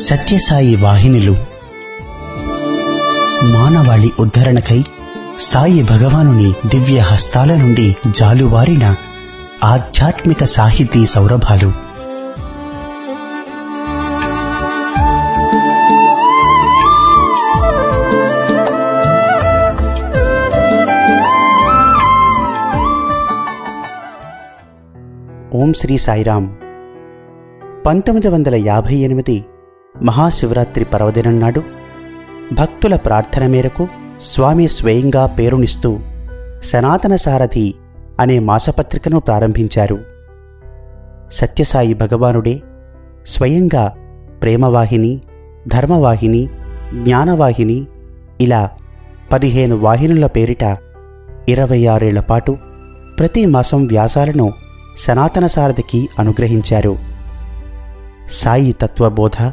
సత్యసాయి వాహినులు మానవాళి ఉద్ధరణకై సాయి భగవానుని దివ్య హస్తాల నుండి జాలువారిన ఆధ్యాత్మిక సాహితీ సౌరభాలు. ఓం శ్రీ సాయిరాం. 1958 మహాశివరాత్రి పర్వదినం నాడు భక్తుల ప్రార్థన మేరకు స్వామి స్వయంగా పేరునిస్తూ సనాతన సారథి అనే మాసపత్రికను ప్రారంభించారు. సత్యసాయి భగవానుడే స్వయంగా ప్రేమవాహిని, ధర్మవాహిని, జ్ఞానవాహిని ఇలా 15 వాహినుల పేరిట 26 ఏళ్ల పాటు ప్రతి మాసం వ్యాసాలను సనాతన సారథికి అనుగ్రహించారు. సాయి తత్వబోధ,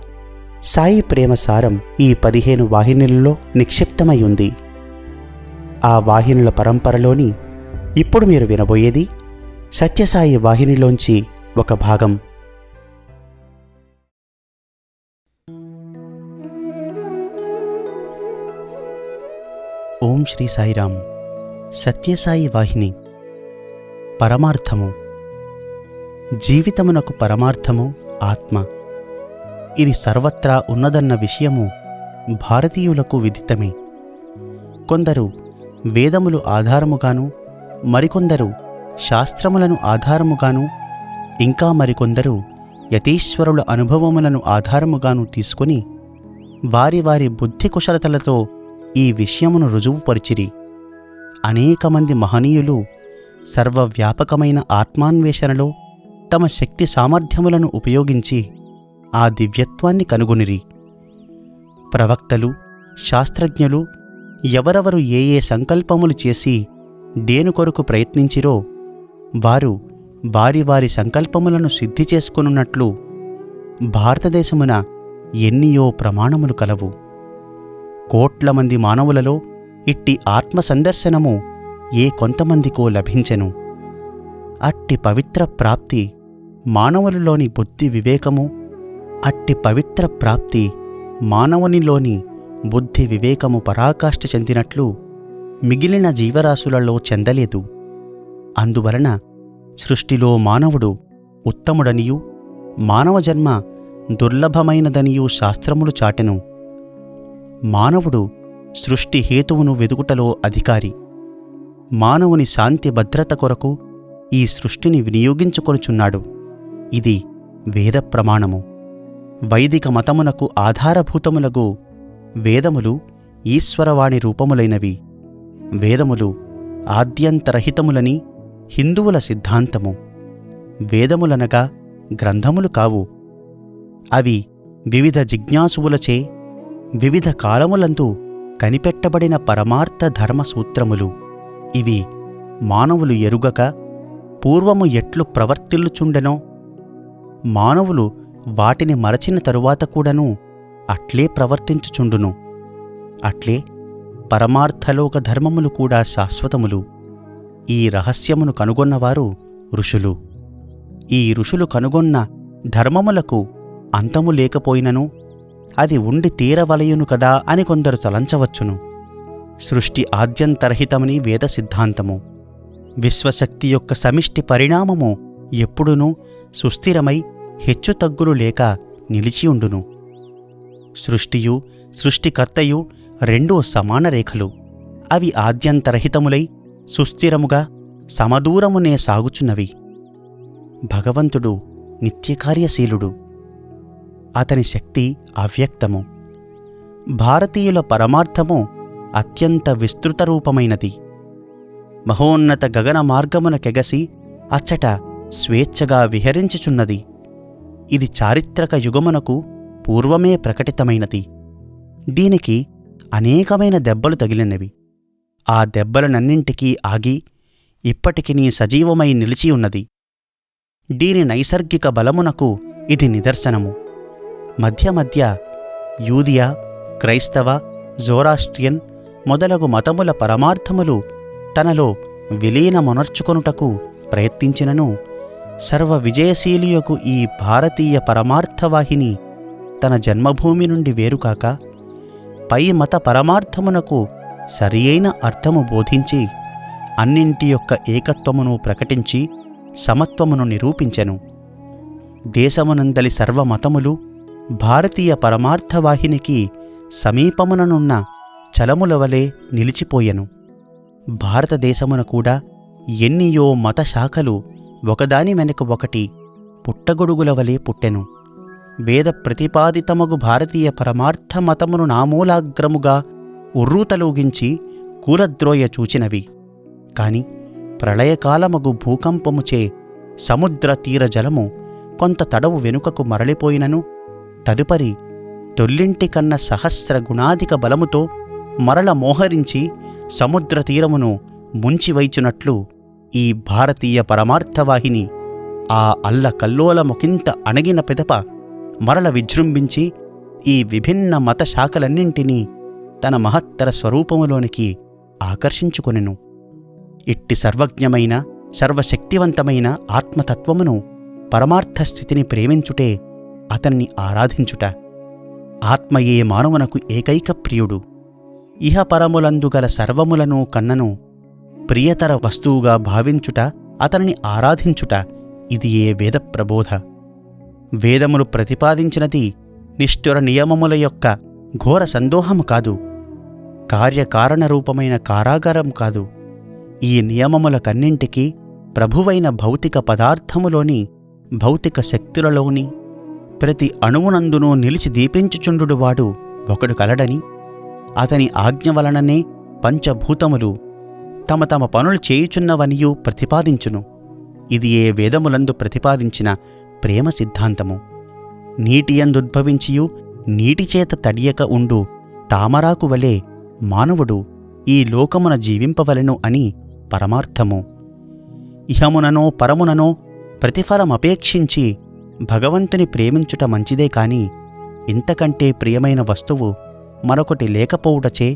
సాయి ప్రేమ సారం ఈ 15 వాహినులలో నిక్షిప్తమై ఉంది. ఆ వాహినుల పరంపరలోని ఇప్పుడు మీరు వినబోయేది సత్యసాయి వాహినిలోంచి ఒక భాగం. ఓం శ్రీ సాయిరాం. సత్యసాయి వాహిని. పరమార్థము. జీవితమునకు పరమార్థము ఆత్మ. ఇది సర్వత్రా ఉన్నదన్న విషయము భారతీయులకు విదితమే. కొందరు వేదములు ఆధారముగాను, మరికొందరు శాస్త్రములను ఆధారముగాను, ఇంకా మరికొందరు యతీశ్వరుల అనుభవములను ఆధారముగాను తీసుకొని వారి వారి బుద్ధి కుశలతలతో ఈ విషయమును రుజువుపరిచిరి. అనేక మంది మహనీయులు సర్వవ్యాపకమైన ఆత్మాన్వేషణలో తమ శక్తి సామర్థ్యములను ఉపయోగించి ఆ దివ్యత్వాన్ని కనుగొనిరి. ప్రవక్తలు, శాస్త్రజ్ఞులు ఎవరెవరు ఏ ఏ సంకల్పములు చేసి దేని కొరకు ప్రయత్నించిరో వారు వారి వారి సంకల్పములను సిద్ధి చేసుకొనున్నట్లు భారతదేశమున ఎన్నియో ప్రమాణములు కలవు. కోట్ల మంది మానవులలో ఇట్టి ఆత్మ సందర్శనము ఏ కొంతమందికో లభించెను. అట్టి పవిత్ర ప్రాప్తి మానవునిలోని బుద్ధి వివేకము, మానవునిలోని బుద్ధి వివేకము పరాకాష్ఠ చెందినట్లు మిగిలిన జీవరాశులలో చెందలేదు. అందువలన సృష్టిలో మానవుడు ఉత్తముడనియూ మానవ జన్మ దుర్లభమైనదనియూ శాస్త్రములు చాటెను. మానవుడు సృష్టి హేతువును వెదుకుటలో అధికారి. మానవుని శాంతి భద్రత కొరకు ఈ సృష్టిని వినియోగించుకొనుచున్నాడు. ఇది వేద ప్రమాణము. వైదిక మతమునకు ఆధారభూతములగు వేదములు ఈశ్వరవాణి రూపములైనవి. వేదములు ఆద్యంతరహితములని హిందువుల సిద్ధాంతము. వేదములనగా గ్రంథములు కావు. అవి వివిధ జిజ్ఞాసువులచే వివిధ కాలములందు కనిపెట్టబడిన పరమార్థ ధర్మ సూత్రములు. ఇవి మానవులు ఎరుగక పూర్వము ఎట్లు ప్రవర్తిల్లుచుండెనో, మానవులు వాటిని మరచిన తరువాత కూడాను అట్లే ప్రవర్తించుచుండును. అట్లే పరమార్థలోక ధర్మములు కూడా శాశ్వతములు. ఈ రహస్యమును కనుగొన్నవారు ఋషులు. ఈ ఋషులు కనుగొన్న ధర్మములకు అంతము లేకపోయినను అది ఉండి తీరవలయును కదా అని కొందరు తలంచవచ్చును. సృష్టి ఆద్యంతరహితమని వేద సిద్ధాంతము. విశ్వశక్తి యొక్క సమిష్టి పరిణామము ఎప్పుడునూ సుస్థిరమై హెచ్చుతగ్గులు లేక నిలిచియుండును. సృష్టియు సృష్టికర్తయు రెండూ సమాన రేఖలు. అవి ఆద్యంతరహితములై సుస్థిరముగా సమదూరమునే సాగుచున్నవి. భగవంతుడు నిత్యకార్యశీలుడు. అతని శక్తి అవ్యక్తము. భారతీయుల పరమార్థము అత్యంత విస్తృతరూపమైనది. మహోన్నత గగన మార్గమునకెగసి అచ్చట స్వేచ్ఛగా విహరించుచున్నది. ఇది చారిత్రక యుగమునకు పూర్వమే ప్రకటితమైనది. దీనికి అనేకమైన దెబ్బలు తగిలినవి. ఆ దెబ్బలనన్నింటికీ ఆగి ఇప్పటికినీ సజీవమై నిలిచియున్నది. దీని నైసర్గిక బలమునకు ఇది నిదర్శనము. మధ్య మధ్య యూదియా, క్రైస్తవ, జోరాస్ట్రియన్ మొదలగు మతముల పరమార్థములు తనలో విలీనమొనర్చుకొనుటకు ప్రయత్నించినను సర్వ విజయశీలియకు ఈ భారతీయ పరమార్థవాహిని తన జన్మభూమి నుండి వేరుకాక పై మత పరమార్థమునకు సరియైన అర్థము బోధించి అన్నింటి యొక్క ఏకత్వమును ప్రకటించి సమత్వమును నిరూపించెను. దేశమునందలి సర్వమతములు భారతీయ పరమార్థవాహినికి సమీపముననున్న చలముల వలె నిలిచిపోయెను. భారతదేశమున కూడా ఎన్నియో మత శాఖలు ఒకదాని వెనుక ఒకటి పుట్టగొడుగుల వలె పుట్టెను. వేద ప్రతిపాదితమగు భారతీయ పరమార్థ మతమును నామూలాగ్రముగా ఉర్రూతలూగించి కూలద్రోయ చూచినవి. కాని ప్రళయకాలమగు భూకంపముచే సముద్ర తీర జలము కొంత తడవు వెనుకకు మరలిపోయినను తదుపరి తొల్లింటికన్న సహస్ర గుణాధిక బలముతో మరల మోహరించి సముద్ర తీరమును ముంచివైచునట్లు ఈ భారతీయ పరమార్థవాహిని ఆ అల్లకల్లోలముకింత అణగిన పిదప మరల విజృంభించి ఈ విభిన్న మత శాఖలన్నింటినీ తన మహత్తర స్వరూపములోనికి ఆకర్షించుకొనెను. ఇట్టి సర్వజ్ఞమైన సర్వశక్తివంతమైన ఆత్మతత్వమును పరమార్థస్థితిని ప్రేమించుటే అతన్ని ఆరాధించుట. ఆత్మయే మానవునకు ఏకైక ప్రియుడు. ఇహపరములందుగల సర్వములను కన్నను ప్రియతర వస్తువుగా భావించుట, అతనిని ఆరాధించుట ఇది ఏ వేద ప్రబోధ. వేదములు ప్రతిపాదించినది నిష్ఠుర నియమముల యొక్క ఘోర సందోహము కాదు, కార్యకారణ రూపమైన కారాగారం కాదు. ఈ నియమములకన్నింటికీ ప్రభువైన భౌతిక పదార్థములోని భౌతిక శక్తులలోని ప్రతి అణువునందునూ నిలిచి దీపించుచుండువాడు ఒకడు కలడని, అతని ఆజ్ఞ వలననే పంచభూతములు తమ తమ పనులు చేయుచున్నవనియూ ప్రతిపాదించును. ఇది ఏ వేదములందు ప్రతిపాదించిన ప్రేమ సిద్ధాంతము. నీటియందుద్భవించియు నీటిచేత తడియక ఉండు తామరాకు వలె మానవుడు ఈ లోకమున జీవింపవలెను అని పరమార్థము. ఇహముననో పరముననో ప్రతిఫలమపేక్షించి భగవంతుని ప్రేమించుట మంచిదే కాని ఇంతకంటే ప్రియమైన వస్తువు మరొకటి లేకపోవుటచే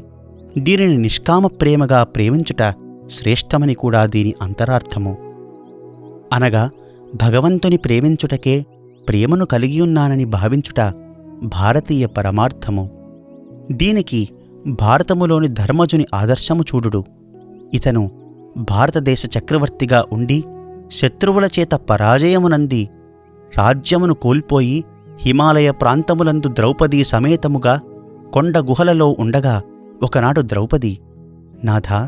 దీనిని నిష్కామ ప్రేమగా ప్రేమించుట శ్రేష్టమని కూడా దీని అంతరార్థము. అనగా భగవంతుని ప్రేమించుటకే ప్రేమను కలిగియున్నానని భావించుట భారతీయ పరమార్థము. దీనికి భారతములోని ధర్మజుని ఆదర్శము చూడుడు. ఇతను భారతదేశ చక్రవర్తిగా ఉండి శత్రువుల చేత పరాజయమునంది రాజ్యమును కోల్పోయి హిమాలయ ప్రాంతములందు ద్రౌపదీ సమేతముగా కొండ గుహలలో ఉండగా ఒకనాడు ద్రౌపది, నాథా,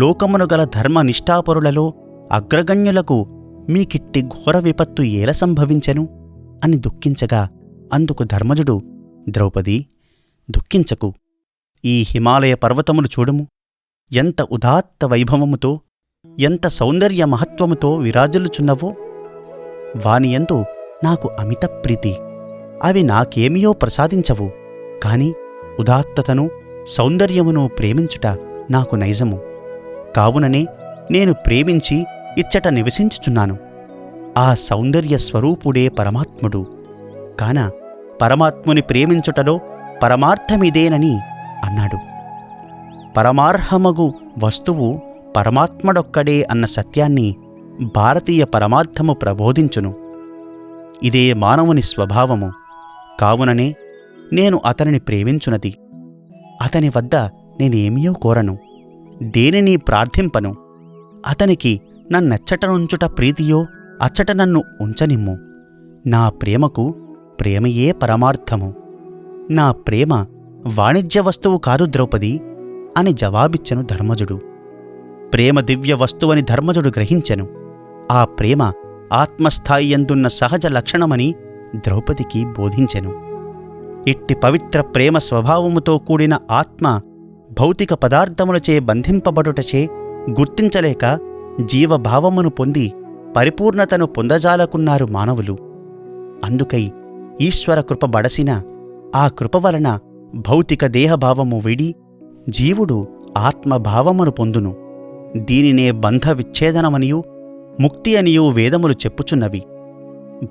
లోకమును గల ధర్మనిష్ఠాపరులలో అగ్రగణ్యులకు మీకిట్టి ఘోర విపత్తు ఏల సంభవించెను అని దుఃఖించగా అందుకు ధర్మజుడు, ద్రౌపదీ, దుఃఖించకు. ఈ హిమాలయ పర్వతములు చూడుము, ఎంత ఉదాత్త వైభవముతో ఎంత సౌందర్య మహత్వముతో విరాజిల్లుచున్నవో. వానియందు నాకు అమిత ప్రీతి. అవి నాకేమియో ప్రసాదించవు, కాని ఉదాత్తతను సౌందర్యమును ప్రేమించుట నాకు నైజము. కావుననే నేను ప్రేమించి ఇచ్చట నివసించుచున్నాను. ఆ సౌందర్య స్వరూపుడే పరమాత్ముడు. కాన పరమాత్ముని ప్రేమించుటలో పరమార్థమిదేనని అన్నాడు. పరమార్హమగు వస్తువు పరమాత్ముడొక్కడే అన్న సత్యాన్ని భారతీయ పరమార్థము ప్రబోధించును. ఇదే మానవుని స్వభావము. కావుననే నేను అతనిని ప్రేమించునది. అతని వద్ద నేనేమియో కోరను, దేనిని ప్రార్థింపను. అతనికి నన్నెచ్చటనుంచుట ప్రీతియో అచ్చట నన్ను ఉంచనిమ్ము. నా ప్రేమకు ప్రేమయే పరమార్థము. నా ప్రేమ వాణిజ్య వస్తువు కాదు ద్రౌపది అని జవాబిచ్చెను ధర్మజుడు. ప్రేమ దివ్య వస్తువని ధర్మజుడు గ్రహించెను. ఆ ప్రేమ ఆత్మస్థాయియందున్న సహజ లక్షణమని ద్రౌపదికి బోధించెను. ఇట్టి పవిత్ర ప్రేమ స్వభావముతో కూడిన ఆత్మ భౌతిక పదార్థములచే బంధింపబడుటచే గుర్తించలేక జీవభావమును పొంది పరిపూర్ణతను పొందజాలకున్నారు మానవులు. అందుకై ఈశ్వర కృప బడసిన ఆ కృప వలన భౌతిక దేహభావము విడి జీవుడు ఆత్మభావమును పొందును. దీనినే బంధ విచ్ఛేదనమనియూ ముక్తి అనియూ వేదములు చెప్పుచున్నవి.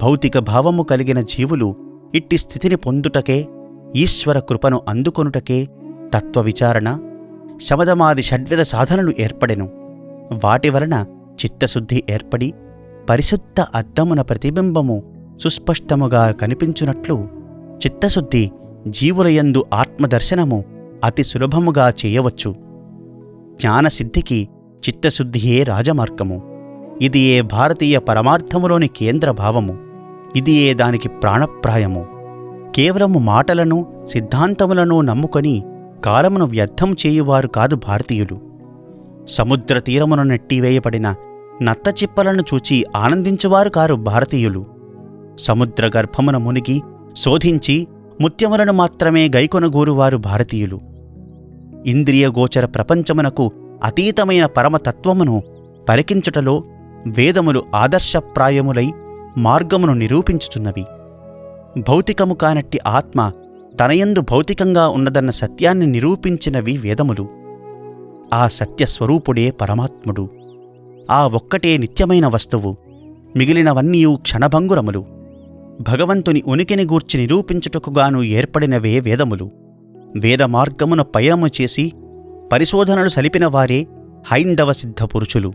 భౌతిక భావము కలిగిన జీవులు ఇట్టి స్థితిని పొందుటకే, ఈశ్వర కృపను అందుకొనుటకే తత్వవిచారణ, శమదమాది షడ్విధ సాధనలు ఏర్పడెను. వాటి వలన చిత్తశుద్ధి ఏర్పడి పరిశుద్ధ అద్దమున ప్రతిబింబము సుస్పష్టముగా కనిపించునట్లు చిత్తశుద్ధి జీవులయందు ఆత్మదర్శనము అతి సులభముగా చేయవచ్చు. జ్ఞానసిద్ధికి చిత్తశుద్ధియే రాజమార్గము. ఇది ఏ భారతీయ పరమార్థములోని కేంద్ర భావము. ఇది ఏ దానికి ప్రాణప్రాయము. కేవలము మాటలను సిద్ధాంతములను నమ్ముకొని కాలమును వ్యర్థం చేయువారు కాదు భారతీయులు. సముద్ర తీరమున నెట్టివేయబడిన నత్తచిప్పలను చూచి ఆనందించువారు కారు భారతీయులు. సముద్ర గర్భమున మునిగి శోధించి ముత్యములను మాత్రమే గైకొనగోరువారు భారతీయులు. ఇంద్రియగోచర ప్రపంచమునకు అతీతమైన పరమతత్వమును పలికించుటలో వేదములు ఆదర్శప్రాయములై మార్గమును నిరూపించుచున్నవి. భౌతికము కానట్టి ఆత్మ తనయందు భౌతికంగా ఉన్నదన్న సత్యాన్ని నిరూపించినవి వేదములు. ఆ సత్యస్వరూపుడే పరమాత్ముడు. ఆ ఒక్కటే నిత్యమైన వస్తువు. మిగిలినవన్నీయూ క్షణభంగురములు. భగవంతుని ఉనికిని గూర్చి నిరూపించుటకుగాను ఏర్పడినవే వేదములు. వేదమార్గమున పయనము చేసి పరిశోధనలు సలిపినవారే హైందవ సిద్ధ పురుషులు.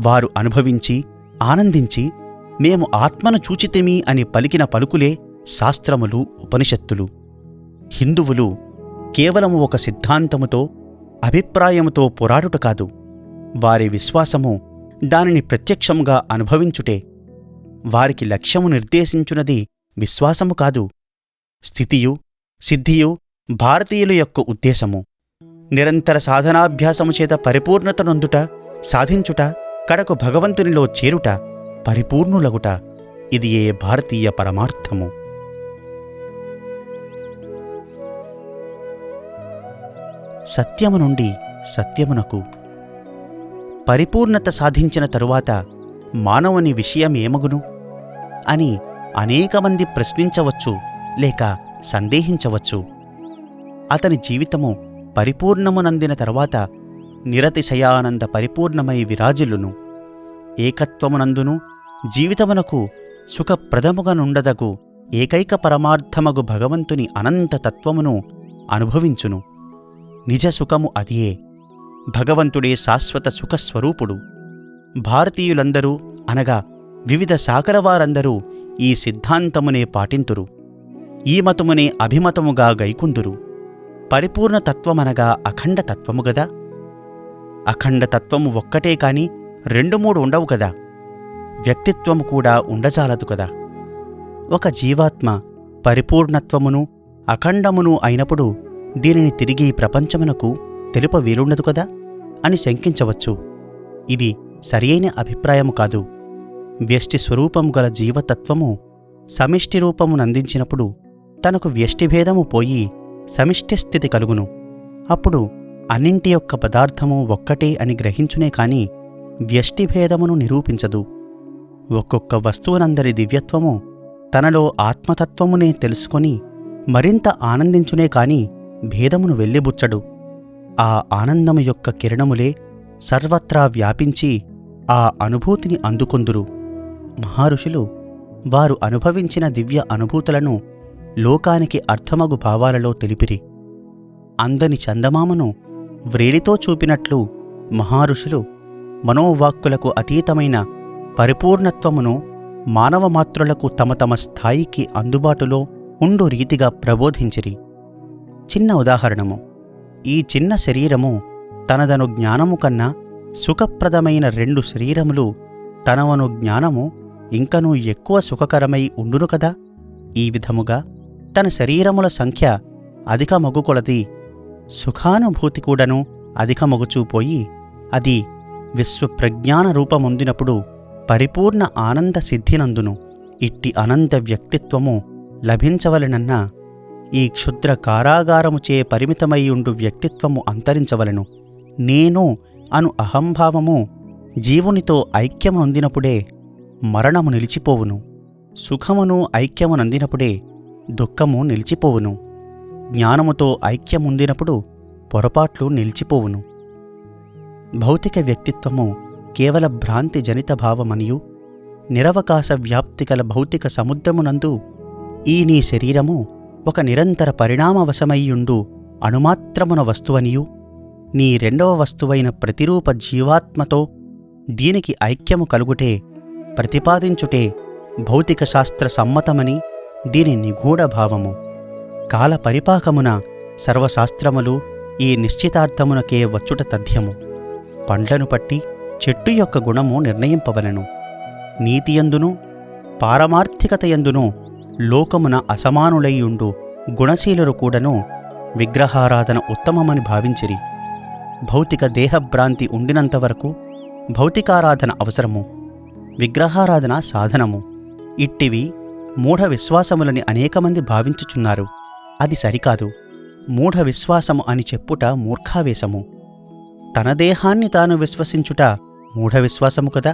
వారు అనుభవించి ఆనందించి మేము ఆత్మను చూచితిమి అని పలికిన పలుకులే శాస్త్రములు, ఉపనిషత్తులు. హిందువులు కేవలము ఒక సిద్ధాంతముతో అభిప్రాయముతో పోరాడుట కాదు. వారి విశ్వాసము దానిని ప్రత్యక్షముగా అనుభవించుటే. వారికి లక్ష్యము నిర్దేశించున్నది విశ్వాసము కాదు, స్థితియు సిద్ధియు భారతీయుల యొక్క ఉద్దేశము. నిరంతర సాధనాభ్యాసము చేత పరిపూర్ణత నొందుట, సాధించుట, కడకు భగవంతునిలో చేరుట, పరిపూర్ణులగుట. ఇది ఏ భారతీయ పరమార్థము. సత్యము నుండి సత్యమునకు పరిపూర్ణత సాధించిన తరువాత మానవుని విషయమేమగును అని అనేకమంది ప్రశ్నించవచ్చు, లేక సందేహించవచ్చు. అతని జీవితము పరిపూర్ణమునందిన తరువాత నిరతిశయానంద పరిపూర్ణమై విరాజిల్లును. ఏకత్వమునందును జీవితమునకు సుఖప్రదముగనుండదగు ఏకైక పరమార్థమగు భగవంతుని అనంతతత్వమును అనుభవించును. నిజసుఖము అదియే. భగవంతుడే శాశ్వత సుఖస్వరూపుడు. భారతీయులందరూ అనగా వివిధ శాఖలవారందరూ ఈ సిద్ధాంతమునే పాటింతురు. ఈ మతమునే అభిమతముగా గైకుందురు. పరిపూర్ణతత్వమనగా అఖండతత్వము గదా. అఖండతత్వము ఒక్కటే కాని 2-3 ఉండవు కదా. వ్యక్తిత్వము కూడా ఉండజాలదు కదా. ఒక జీవాత్మ పరిపూర్ణత్వమును అఖండమును అయినప్పుడు దీనిని తిరిగి ప్రపంచమునకు తెలుప వీలుండదు కదా అని శంకించవచ్చు. ఇది సరియైన అభిప్రాయము కాదు. వ్యష్టి స్వరూపము గల జీవతత్వము సమిష్టి రూపమునందించినప్పుడు తనకు వ్యష్టిభేదము పోయి సమిష్టి స్థితి కలుగును. అప్పుడు అన్నింటి యొక్క పదార్థము ఒక్కటే అని గ్రహించునే కాని వ్యష్టిభేదమును నిరూపించదు. ఒక్కొక్క వస్తువునందరి దివ్యత్వము తనలో ఆత్మతత్వమునే తెలుసుకొని మరింత ఆనందించునే కాని భేదమును వెల్లిబుచ్చడు. ఆ ఆనందము యొక్క కిరణములే సర్వత్రా వ్యాపించి ఆ అనుభూతిని అందుకొందురు. మహారుషులు వారు అనుభవించిన దివ్య అనుభూతులను లోకానికి అర్థమగు భావాలలో తెలిపిరి. అందని చందమామను వ్రేలితో చూపినట్లు మహారుషులు మనోవాక్కులకు అతీతమైన పరిపూర్ణత్వమును మానవమాత్రులకు తమ తమ స్థాయికి అందుబాటులో ఉండు రీతిగా ప్రబోధించిరి. చిన్న ఉదాహరణము. ఈ చిన్న శరీరము తనదను జ్ఞానము కన్నా సుఖప్రదమైన 2 శరీరములు తనవను జ్ఞానము ఇంకనూ ఎక్కువ సుఖకరమై ఉండును కదా. ఈ విధముగా తన శరీరముల సంఖ్య అధికమగు కొలది సుఖానుభూతి కూడాను అధికమగుచూపోయి అది విశ్వప్రజ్ఞాన రూపమొందినప్పుడు పరిపూర్ణ ఆనంద సిద్ధినందును. ఇట్టి అనంత వ్యక్తిత్వము లభించవలెనన్న ఈ క్షుద్ర కారాగారముచే పరిమితమయ్యుండు వ్యక్తిత్వము అంతరించవలెను. నేను అను అహంభావము జీవునితో ఐక్యమునొందినప్పుడే మరణము నిలిచిపోవును. సుఖమును ఐక్యమునందినప్పుడే దుఃఖము నిలిచిపోవును. జ్ఞానముతో ఐక్యముందినప్పుడు పొరపాట్లు నిలిచిపోవును. భౌతిక వ్యక్తిత్వము కేవల భ్రాంతి జనిత భావమనియు నిరవకాశ వ్యాప్తికల భౌతిక సముద్రమునందు ఈ నీ శరీరము ఒక నిరంతర పరిణామవశమయ్యుండు అణుమాత్రమున వస్తువనియు నీ 2వ వస్తువైన ప్రతిరూప జీవాత్మతో దీనికి ఐక్యము కలుగుటే ప్రతిపాదించుటే భౌతిక శాస్త్ర సమ్మతమని దీని నిగూఢ భావము. కాల పరిపాకమున సర్వశాస్త్రములు ఈ నిశ్చితార్థమునకే వచ్చుట తథ్యము. పండ్లను పట్టి చెట్టు యొక్క గుణము నిర్ణయింపవలను. నీతియందును పారమార్థికతయందును లోకమున అసమానులైయుండు గుణశీలురు కూడాను విగ్రహారాధన ఉత్తమమని భావించిరి. భౌతిక దేహభ్రాంతి ఉండినంతవరకు భౌతికారాధన అవసరము, విగ్రహారాధన సాధనము. ఇట్టివి మూఢ విశ్వాసములని అనేకమంది భావించుచున్నారు. అది సరికాదు. మూఢ విశ్వాసము అని చెప్పుట మూర్ఖావేశము. తన దేహాన్ని తాను విశ్వసించుట మూఢ విశ్వాసము కదా.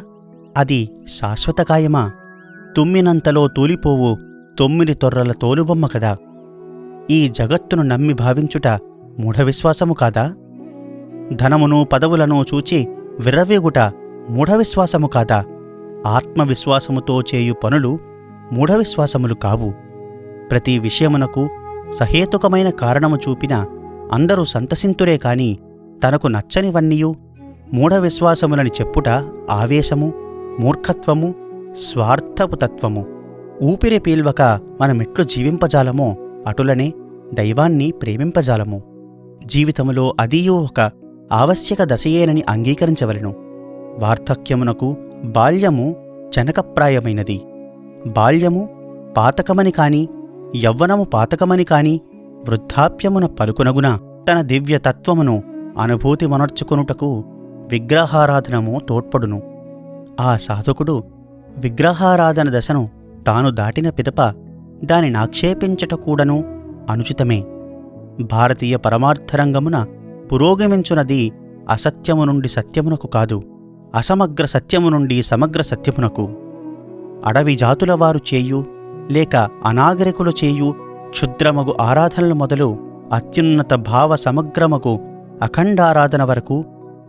అది శాశ్వతకాయమా? తుమ్మినంతలో తూలిపోవు 9 తొర్రల తోలుబొమ్మ కదా. ఈ జగత్తును నమ్మి భావించుట మూఢ విశ్వాసము కాదా? ధనమును పదవులను చూచి విర్రవీగుట మూఢ విశ్వాసము కాదా? ఆత్మవిశ్వాసముతో చేయు పనులు మూఢ విశ్వాసములు కావు. ప్రతి విషయమునకు సహేతుకమైన కారణము చూపిన అందరూ సంతసింతురే కాని తనకు నచ్చనివన్నీయు మూఢ విశ్వాసములని చెప్పుట ఆవేశము, మూర్ఖత్వము, స్వార్థపు తత్వము. ఊపిరి పీల్వక మనమెట్లు జీవింపజాలమో అటులనే దైవాన్ని ప్రేమింపజాలము. జీవితములో అదీయూ ఒక ఆవశ్యక దశయేనని అంగీకరించవలెను. వార్ధక్యమునకు బాల్యము జనకప్రాయమైనది. బాల్యము పాతకమని కాని యవ్వనము పాతకమని కాని వృద్ధాప్యమున పలుకునగున తన దివ్యతత్వమును అనుభూతిమనర్చుకొనుటకు విగ్రహారాధనము తోడ్పడును. ఆ సాధకుడు విగ్రహారాధన దశను తాను దాటిన పిదప దానినాక్షేపించట కూడను అనుచితమే. భారతీయ పరమార్థరంగమున పురోగమించునది అసత్యము నుండి సత్యమునకు కాదు, అసమగ్ర సత్యము నుండి సమగ్ర సత్యమునకు. అడవి జాతులవారు చేయు లేక అనాగరికులు చేయు క్షుద్రమగు ఆరాధనలు మొదలు అత్యున్నత భావ సమగ్రమగు అఖండారాధన వరకు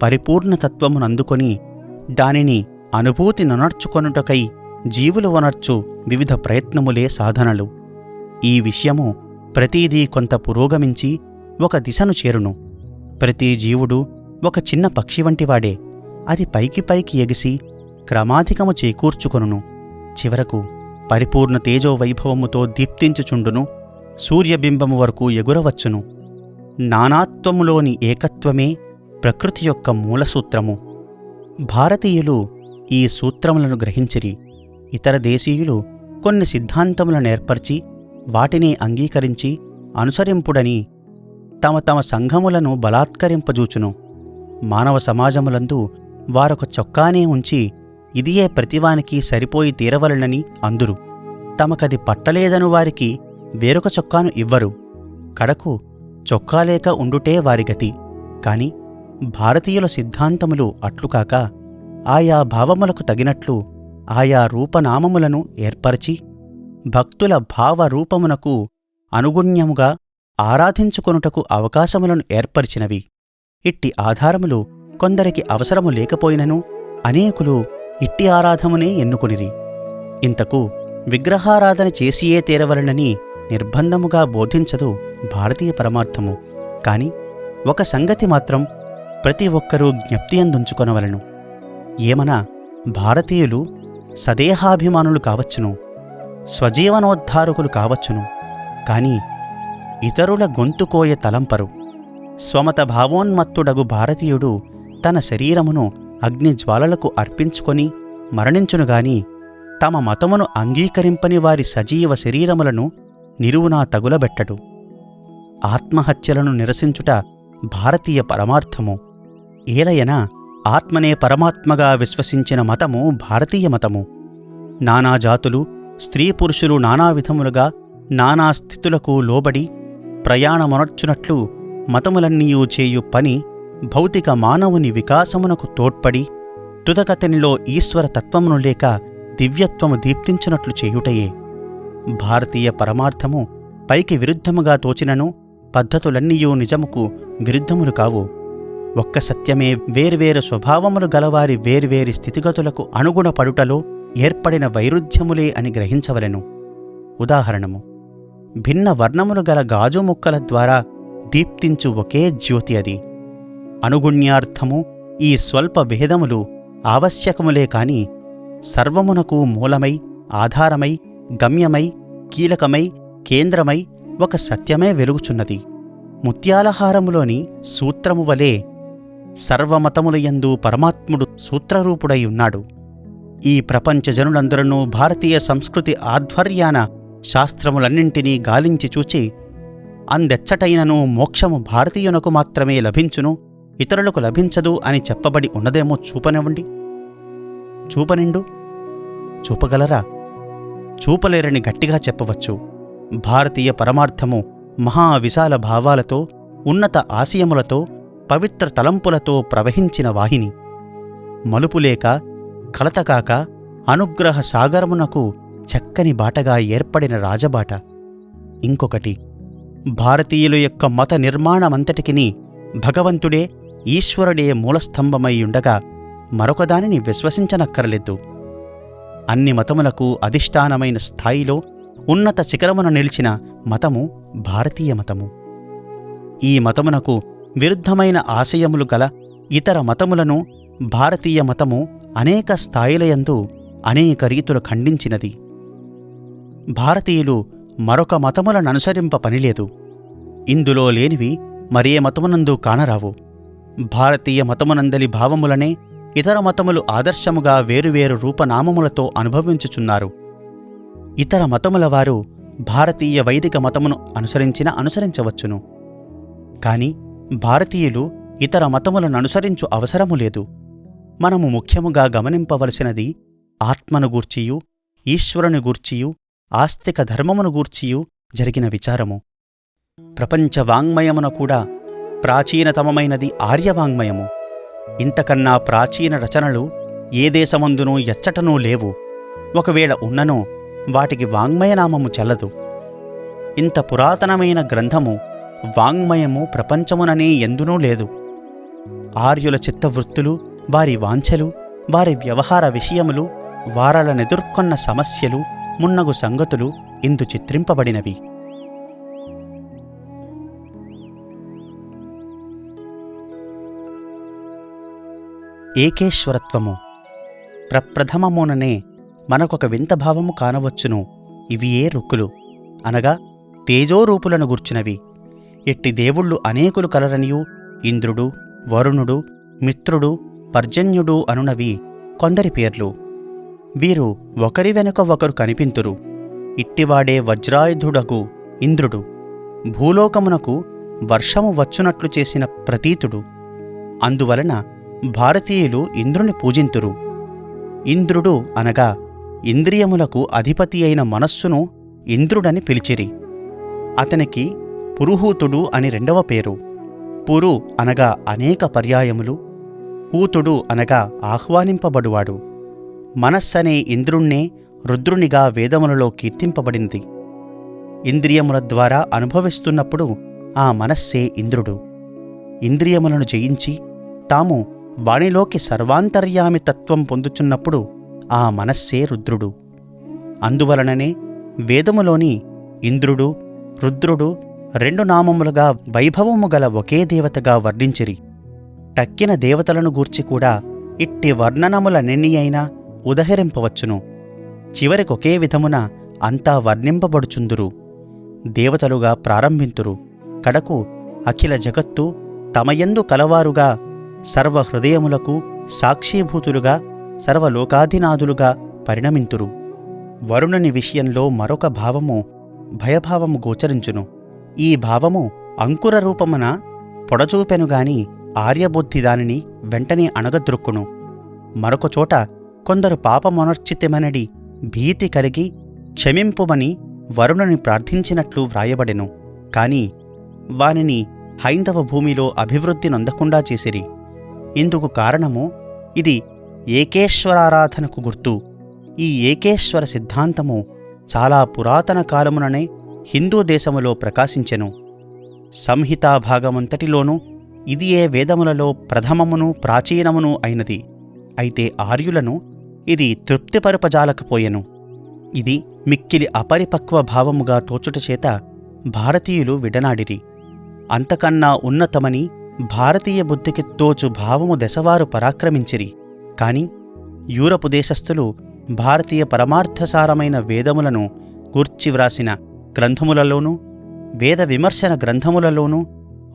పరిపూర్ణతత్వమునందుకొని దానిని అనుభూతి నొనర్చుకొనుటకై జీవులు వనర్చు వివిధ ప్రయత్నములే సాధనలు. ఈ విషయము ప్రతీదీ కొంత పురోగమించి ఒక దిశను చేరును. ప్రతి జీవుడు ఒక చిన్న పక్షి వంటివాడే. అది పైకి పైకి ఎగిసి క్రమాధికము చేకూర్చుకొనును. చివరకు పరిపూర్ణ తేజోవైభవముతో దీప్తించుచుండును. సూర్యబింబము వరకు ఎగురవచ్చును. నానాత్వములోని ఏకత్వమే ప్రకృతి యొక్క మూలసూత్రము. భారతీయులు ఈ సూత్రములను గ్రహించిరి. ఇతర దేశీయులు కొన్ని సిద్ధాంతములను ఏర్పరిచి వాటిని అంగీకరించి అనుసరింపుడని తమ తమ సంఘములను బలాత్కరింపజూచును. మానవ సమాజములందు వారొక చొక్కానే ఉంచి ఇదియే ప్రతివానికి సరిపోయి తీరవలనని అందురు. తమకది పట్టలేదను వారికి వేరొక చొక్కాను ఇవ్వరు. కడకు చొక్కాలేక ఉండుటే వారి గతి. కాని భారతీయుల సిద్ధాంతములు అట్లుకాక ఆయా భావములకు తగినట్లు ఆయా రూపనామములను ఏర్పరచి భక్తుల భావరూపమునకు అనుగుణ్యముగా ఆరాధించుకొనుటకు అవకాశములను ఏర్పరిచినవి. ఇట్టి ఆధారములు కొందరికి అవసరము లేకపోయినను అనేకులు ఇట్టి ఆరాధమునే ఎన్నుకొనిరి. ఇంతకు విగ్రహారాధన చేసియే తీరవలనని నిర్బంధముగా బోధించదు భారతీయ పరమార్థము. కాని ఒక సంగతి మాత్రం ప్రతి ఒక్కరూ జ్ఞప్తియందుంచుకొనవలను. ఏమనా భారతీయులు సదేహాభిమానులు కావచ్చును, స్వజీవనోద్ధారకులు కావచ్చును. కాని ఇతరుల గొంతుకోయ తలంపరు. స్వమత భావోన్మత్తుడగు భారతీయుడు తన శరీరమును అగ్నిజ్వాలలకు అర్పించుకొని మరణించునుగాని తమ మతమును అంగీకరింపని వారి సజీవ శరీరములను నిలువునా తగులబెట్టడు. ఆత్మహత్యలను నిరసించుట భారతీయ పరమార్థము. ఏలయన ఆత్మనే పరమాత్మగా విశ్వసించిన మతము భారతీయ మతము. నానా జాతులు స్త్రీ పురుషులు నానా విధములుగా నానా స్థితులకు లోబడి ప్రయాణమొనర్చునట్లు మతములన్నీయూ చేయు పని భౌతిక మానవుని వికాసమునకు తోడ్పడి తుదకతనిలో ఈశ్వర తత్వమును లేక దివ్యత్వము దీప్తించునట్లు చేయుటయే. భారతీయ పరమార్థము పైకి విరుద్ధముగా తోచినను పద్ధతులన్నీయూ నిజముకు విరుద్ధములు కావు. ఒక్క సత్యమే వేర్వేరు స్వభావములు గలవారి వేర్వేరి స్థితిగతులకు అనుగుణపడుటలో ఏర్పడిన వైరుధ్యములే అని గ్రహించవలెను. ఉదాహరణము, భిన్న వర్ణములు గల గాజు ముక్కల ద్వారా దీప్తించు ఒకే జ్యోతి అది. అనుగుణ్యార్థము ఈ స్వల్ప భేదములు ఆవశ్యకములే కాని సర్వమునకు మూలమై ఆధారమై గమ్యమై కీలకమై కేంద్రమై ఒక సత్యమే వెలుగుచున్నది. ముత్యాలహారములోని సూత్రము వలె సర్వమతములయందు పరమాత్ముడు సూత్రరూపుడై ఉన్నాడు. ఈ ప్రపంచ జనులందరూ భారతీయ సంస్కృతి ఆధ్వర్యాన శాస్త్రములన్నింటినీ గాలించి చూచి అందెచ్చటైనను మోక్షము భారతీయునకు మాత్రమే లభించును, ఇతరులకు లభించదు అని చెప్పబడి ఉన్నదేమో చూపనివ్వండి. చూపనిండు చూపగలరా? చూపలేరని గట్టిగా చెప్పవచ్చు. భారతీయ పరమార్థము మహావిశాల భావాలతో, ఉన్నత ఆశయములతో, పవిత్ర తలంపులతో ప్రవహించిన వాహిని. మలుపులేక కలతకాక అనుగ్రహ సాగరమునకు చక్కని బాటగా ఏర్పడిన రాజబాట. ఇంకొకటి, భారతీయుల యొక్క మత నిర్మాణమంతటికిని భగవంతుడే, ఈశ్వరుడే మూలస్తంభమై ఉండగా మరొకదానిని విశ్వసించనక్కరలేదు. అన్ని మతములకు అధిష్టానమైన స్థాయిలో ఉన్నత శిఖరమున నిలిచిన మతము భారతీయ మతము. ఈ మతమునకు విరుద్ధమైన ఆశయములు గల ఇతర మతములను భారతీయ మతము అనేక స్థాయిలయందు అనేక రీతులు ఖండించినది. భారతీయులు మరొక మతములననుసరింప పనిలేదు. ఇందులో లేనివి మరే మతమునందు కానరావు. భారతీయ మతమునందలి భావములనే ఇతర మతములు ఆదర్శముగా వేరువేరు రూపనామములతో అనుభవించుచున్నారు. ఇతర మతముల వారు భారతీయ వైదిక మతమును అనుసరించవచ్చును. కాని భారతీయులు ఇతర మతములను అనుసరించు అవసరము లేదు. మనము ముఖ్యముగా గమనింపవలసినది ఆత్మను గూర్చియు, ఈశ్వరుని గూర్చియు, ఆస్తిక ధర్మమును గూర్చియు జరిగిన విచారము. ప్రపంచ వాంగ్మయమున కూడా ప్రాచీనతమమైనది ఆర్యవాంగ్మయము. ఇంతకన్నా ప్రాచీన రచనలు ఏ దేశమందునూ ఎచ్చటనూ లేవు. ఒకవేళ ఉన్ననో వాటికి వాంగ్మయనామము చెల్లదు. ఇంత పురాతనమైన గ్రంథము, వాంగ్మయము ప్రపంచముననే ఎందునూ లేదు. ఆర్యుల చిత్తవృత్తులు, వారి వాంఛలు, వారి వ్యవహార విషయములు, వారలనెదుర్కొన్న సమస్యలు మున్నగు సంగతులు ఇందు చిత్రింపబడినవి. ఏకేశ్వరత్వము ప్రప్రథమముననే మనకొక వింత భావము కానవచ్చును. ఇవియే రుక్కులు అనగా తేజోరూపులను గూర్చినవి. ఎట్టి దేవుళ్ళు అనేకులు కలరనియు ఇంద్రుడు, వరుణుడు, మిత్రుడు, పర్జన్యుడు అనునవి కొందరి పేర్లు. వీరు ఒకరి వెనుక ఒకరు కనిపింతురు. ఇట్టివాడే వజ్రాయుధుడగు ఇంద్రుడు, భూలోకమునకు వర్షము వచ్చునట్లు చేసిన ప్రతీతుడు. అందువలన భారతీయులు ఇంద్రుని పూజింతురు. ఇంద్రుడు అనగా ఇంద్రియములకు అధిపతి అయిన మనస్సును ఇంద్రుడని పిలిచిరి. అతనికి పురుహూతుడు అని రెండవ పేరు. పురు అనగా అనేక పర్యాయములు, హూతుడు అనగా ఆహ్వానింపబడువాడు. మనస్సనే ఇంద్రుణ్ణే రుద్రునిగా వేదములలో కీర్తింపబడింది. ఇంద్రియముల ద్వారా అనుభవిస్తున్నప్పుడు ఆ మనస్సే ఇంద్రుడు. ఇంద్రియములను జయించి తాము వానిలోకి సర్వాంతర్యామి తత్వం పొందుచున్నప్పుడు ఆ మనస్సే రుద్రుడు. అందువలననే వేదములోని ఇంద్రుడు, రుద్రుడు రెండు నామములుగా వైభవము గల ఒకే దేవతగా వర్ణించిరి. టక్కిన దేవతలను గూర్చి కూడా ఇట్టి వర్ణనముల నెన్నియైనా ఉదహరింపవచ్చును. చివరికొకే విధమున అంతా వర్ణింపబడుచుందురు. దేవతలుగా ప్రారంభింతురు. కడకు అఖిల జగత్తు తమయందు కలవారుగా, సర్వహృదయములకు సాక్షీభూతులుగా, సర్వలోకాధినాథులుగా పరిణమింతురు. వరుణుని విషయంలో మరొక భావము, భయభావము గోచరించును. ఈ భావము అంకుర రూపమున పొడచూపెనుగాని ఆర్యబుద్ధి దానిని వెంటనే అణగద్రొక్కును. మరొకచోట కొందరు పాపమొనర్చితెమనడి భీతి కలిగి క్షమింపుమని వరుణుని ప్రార్థించినట్లు వ్రాయబడెను. కాని వానిని హైందవ భూమిలో అభివృద్ధి నొందకుండా చేసిరి. ఇందుకు కారణము ఇది ఏకేశ్వరారాధనకు గుర్తు. ఈ ఏకేశ్వర సిద్ధాంతము చాలా పురాతన కాలముననే హిందూ దేశములో ప్రకాశించెను. సంహితాభాగమంతటిలోనూ ఇదియే వేదములలో ప్రథమమును ప్రాచీనమును అయినది. అయితే ఆర్యులను ఇది తృప్తిపరపజాలకపోయెను. ఇది మిక్కిలి అపరిపక్వ భావముగా తోచుటచేత భారతీయులు విడనాడిరి. అంతకన్నా ఉన్నతమని భారతీయ బుద్ధికి తోచు భావము దశవారు పరాక్రమించిరి. కాని యూరపు దేశస్థులు భారతీయ పరమార్థసారమైన వేదములను గూర్చి వ్రాసిన గ్రంథములలోనూ, వేద విమర్శన గ్రంథములలోనూ,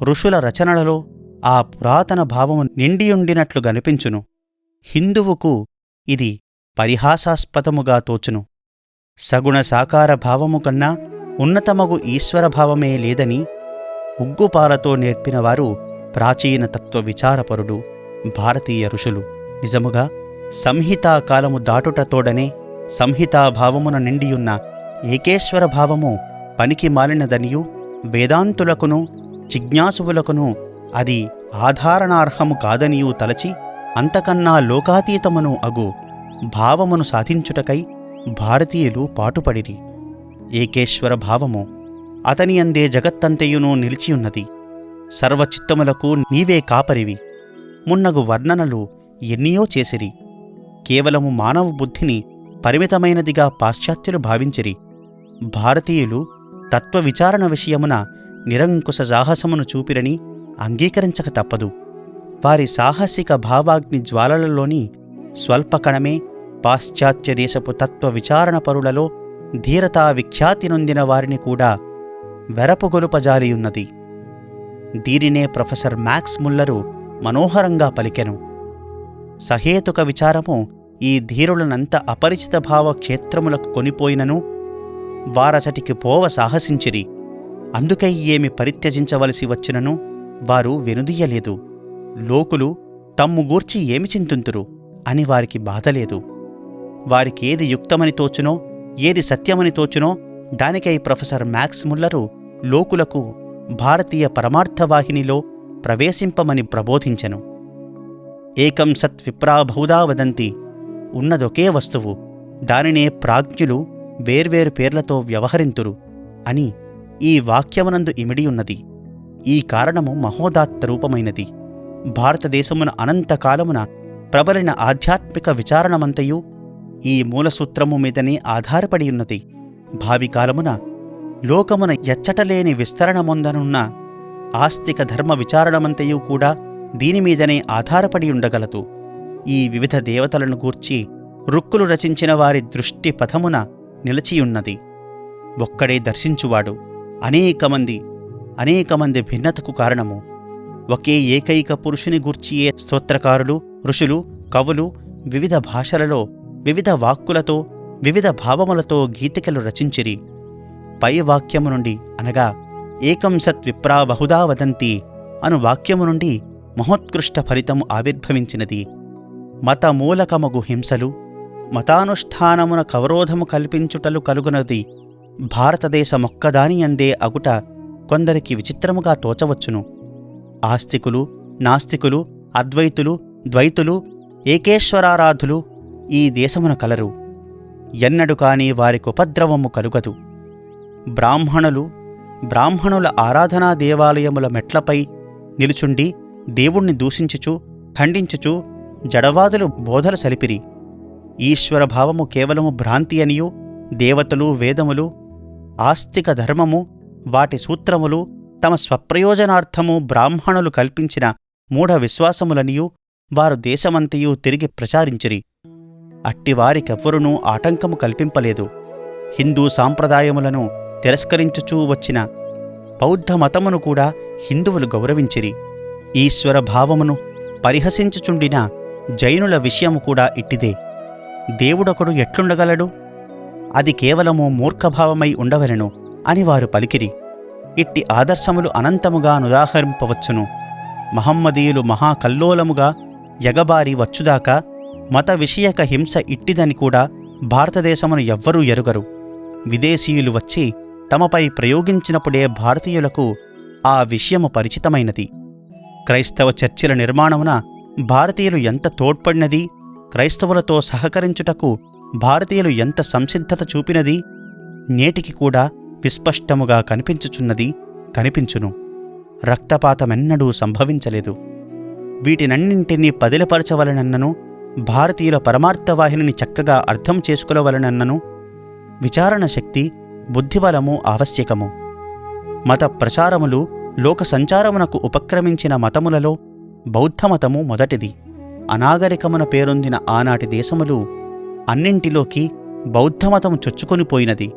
ఋషుల రచనలలో ఆ పురాతన భావము నిండియుండినట్లు గనిపించును. హిందువుకు ఇది పరిహాసాస్పదముగా తోచును. సగుణ సాకార భావము కన్నా ఉన్నతమగు ఈశ్వరభావమే లేదని ఉగ్గుపాలతో నేర్పినవారు ప్రాచీన తత్వ విచారపరుడు భారతీయ ఋషులు. నిజముగా సంహితా కాలము దాటుటతోడనే సంహితాభావమున నిండియున్న ఏకేశ్వర భావము పనికి మాలినదనియు, వేదాంతులకును జిజ్ఞాసువులకును అది ఆధారణార్హము కాదనియూ తలచి అంతకన్నా లోకాతీతమును అగు భావమును సాధించుటకై భారతీయులు పాటుపడిరి. ఏకేశ్వర భావము అతని అందే జగత్తంతయును నిలిచియున్నది. సర్వచిత్తములకు నీవే కాపరివి మున్నగు వర్ణనలు ఎన్నియో చేసిరి. కేవలము మానవ బుద్ధిని పరిమితమైనదిగా పాశ్చాత్యులు భావించిరి. భారతీయులు తత్వవిచారణ విషయమున నిరంకుశ సాహసమును చూపిరని అంగీకరించక తప్పదు. వారి సాహసిక భావాగ్ని జ్వాలలలోని స్వల్పకణమే పాశ్చాత్య దేశపు తత్వ విచారణ పరులలో ధీరతా విఖ్యాతి నొందిన వారిని కూడా వెరపుగొలుపజాలియున్నది. దీనినే ప్రొఫెసర్ మ్యాక్స్ ముల్లరు మనోహరంగా పలికెను. సహేతుక విచారము ఈ ధీరులనంత అపరిచిత భావ క్షేత్రములకు కొనిపోయినను వారచటికి పోవ సాహసించిరి. అందుకై ఏమి పరిత్యజించవలసి వచ్చినను వారు వెనుదీయలేదు. లోకులు తమ్ము గూర్చి ఏమి చింతుంతురు అని వారికి బాధలేదు. వారికేది యుక్తమని తోచునో, ఏది సత్యమని తోచునో దానికై ప్రొఫెసర్ మ్యాక్స్ ముల్లరు లోకులకు భారతీయ పరమార్థవాహినిలో ప్రవేశింపమని ప్రబోధించెను. ఏకం సత్ విప్రా బహుధా వదంతి, ఉన్నదొకే వస్తువు, దానినే ప్రాజ్ఞులు వేర్వేరు పేర్లతో వ్యవహరింతురు అని ఈ వాక్యమునందు ఇమిడియున్నది. ఈ కారణము మహోదాత్త రూపమైనది. భారతదేశమున అనంతకాలమున ప్రబలిన ఆధ్యాత్మిక విచారణమంతయు ఈ మూలసూత్రము మీదనే ఆధారపడియున్నది. భావికాలమున లోకమున ఎచ్చటలేని విస్తరణమొందనున్న ఆస్తిక ధర్మ విచారణమంతయు కూడా దీనిమీదనే ఆధారపడి ఉండగలదు. ఈ వివిధ దేవతలను గూర్చి రుక్కులు రచించిన వారి దృష్టి పథమున నిలచియున్నది. ఒక్కడే దర్శించువాడు అనేకమంది భిన్నతకు కారణము. ఒకే ఏకైక పురుషుని గూర్చియే స్తోత్రకారులు, ఋషులు, కవులు వివిధ భాషలలో, వివిధ వాక్కులతో, వివిధ భావములతో గీతికలు రచించిరి. పై వాక్యము నుండి అనగా ఏకం సత్ విప్రా బహుధా వదంతి అను వాక్యము నుండి మహోత్కృష్ట ఫలితము ఆవిర్భవించినది. మతమూలకమగు హింసలు, మతానుష్ఠానమున కవరోధము కల్పించుటలు కలుగునది భారతదేశమొక్కదాని అందే అగుట కొందరికి విచిత్రముగా తోచవచ్చును. ఆస్తికులు, నాస్తికులు, అద్వైతులు, ద్వైతులు, ఏకేశ్వరారాధులు ఈ దేశమున కలరు. ఎన్నడు కాని వారికుపద్రవము కలుగదు. బ్రాహ్మణుల ఆరాధనా దేవాలయముల మెట్లపై నిలుచుండి దేవుణ్ణి దూషించుచు, ఖండించుచు జడవాదులు బోధలు సలిపిరి. ఈశ్వరభావము కేవలము భ్రాంతి అనియు, దేవతలు, వేదములు, ఆస్తిక ధర్మము, వాటి సూత్రములు తమ స్వప్రయోజనార్థము బ్రాహ్మణులు కల్పించిన మూఢ విశ్వాసములనియూ వారు దేశమంతయూ తిరిగి ప్రచారించిరి. అట్టివారికెవ్వరునూ ఆటంకము కల్పింపలేదు. హిందూ సాంప్రదాయములను తిరస్కరించుచూ వచ్చిన బౌద్ధమతమును కూడా హిందువులు గౌరవించిరి. ఈశ్వరభావమును పరిహసించుచుండిన జైనుల విషయము కూడా ఇట్టిదే. దేవుడొకడు ఎట్లుండగలడు? అది కేవలము మూర్ఖభావమై ఉండవలెను అని వారు పలికిరి. ఇట్టి ఆదర్శములు అనంతముగా నుదాహరింపవచ్చును. మహమ్మదీయులు మహాకల్లోలముగా ఎగబారి వచ్చుదాకా మత విషయక హింస ఇట్టిదని కూడా భారతదేశమును ఎవ్వరూ ఎరుగరు. విదేశీయులు వచ్చి తమపై ప్రయోగించినప్పుడే భారతీయులకు ఆ విషయము పరిచితమైనది. క్రైస్తవ చర్చిల నిర్మాణమున భారతీయులు ఎంత తోడ్పడినది, క్రైస్తవులతో సహకరించుటకు భారతీయులు ఎంత సంసిద్ధత చూపినది నేటికి కూడా విస్పష్టముగా కనిపించును. రక్తపాతమెన్నడూ సంభవించలేదు. వీటినన్నింటినీ పదిలపరచవలనన్నను, భారతీయుల పరమార్థవాహినిని చక్కగా అర్థం చేసుకునవలనన్నను విచారణ శక్తి, బుద్ధిబలము ఆవశ్యకము. మత ప్రచారములు లోక సంచారమునకు ఉపక్రమించిన మతములలో బౌద్ధమతము మొదటిది. అనాగరికమున పేరొందిన ఆనాటి దేశములు అన్నింటిలోకి బౌద్ధమతము చొచ్చుకొనిపోయినది.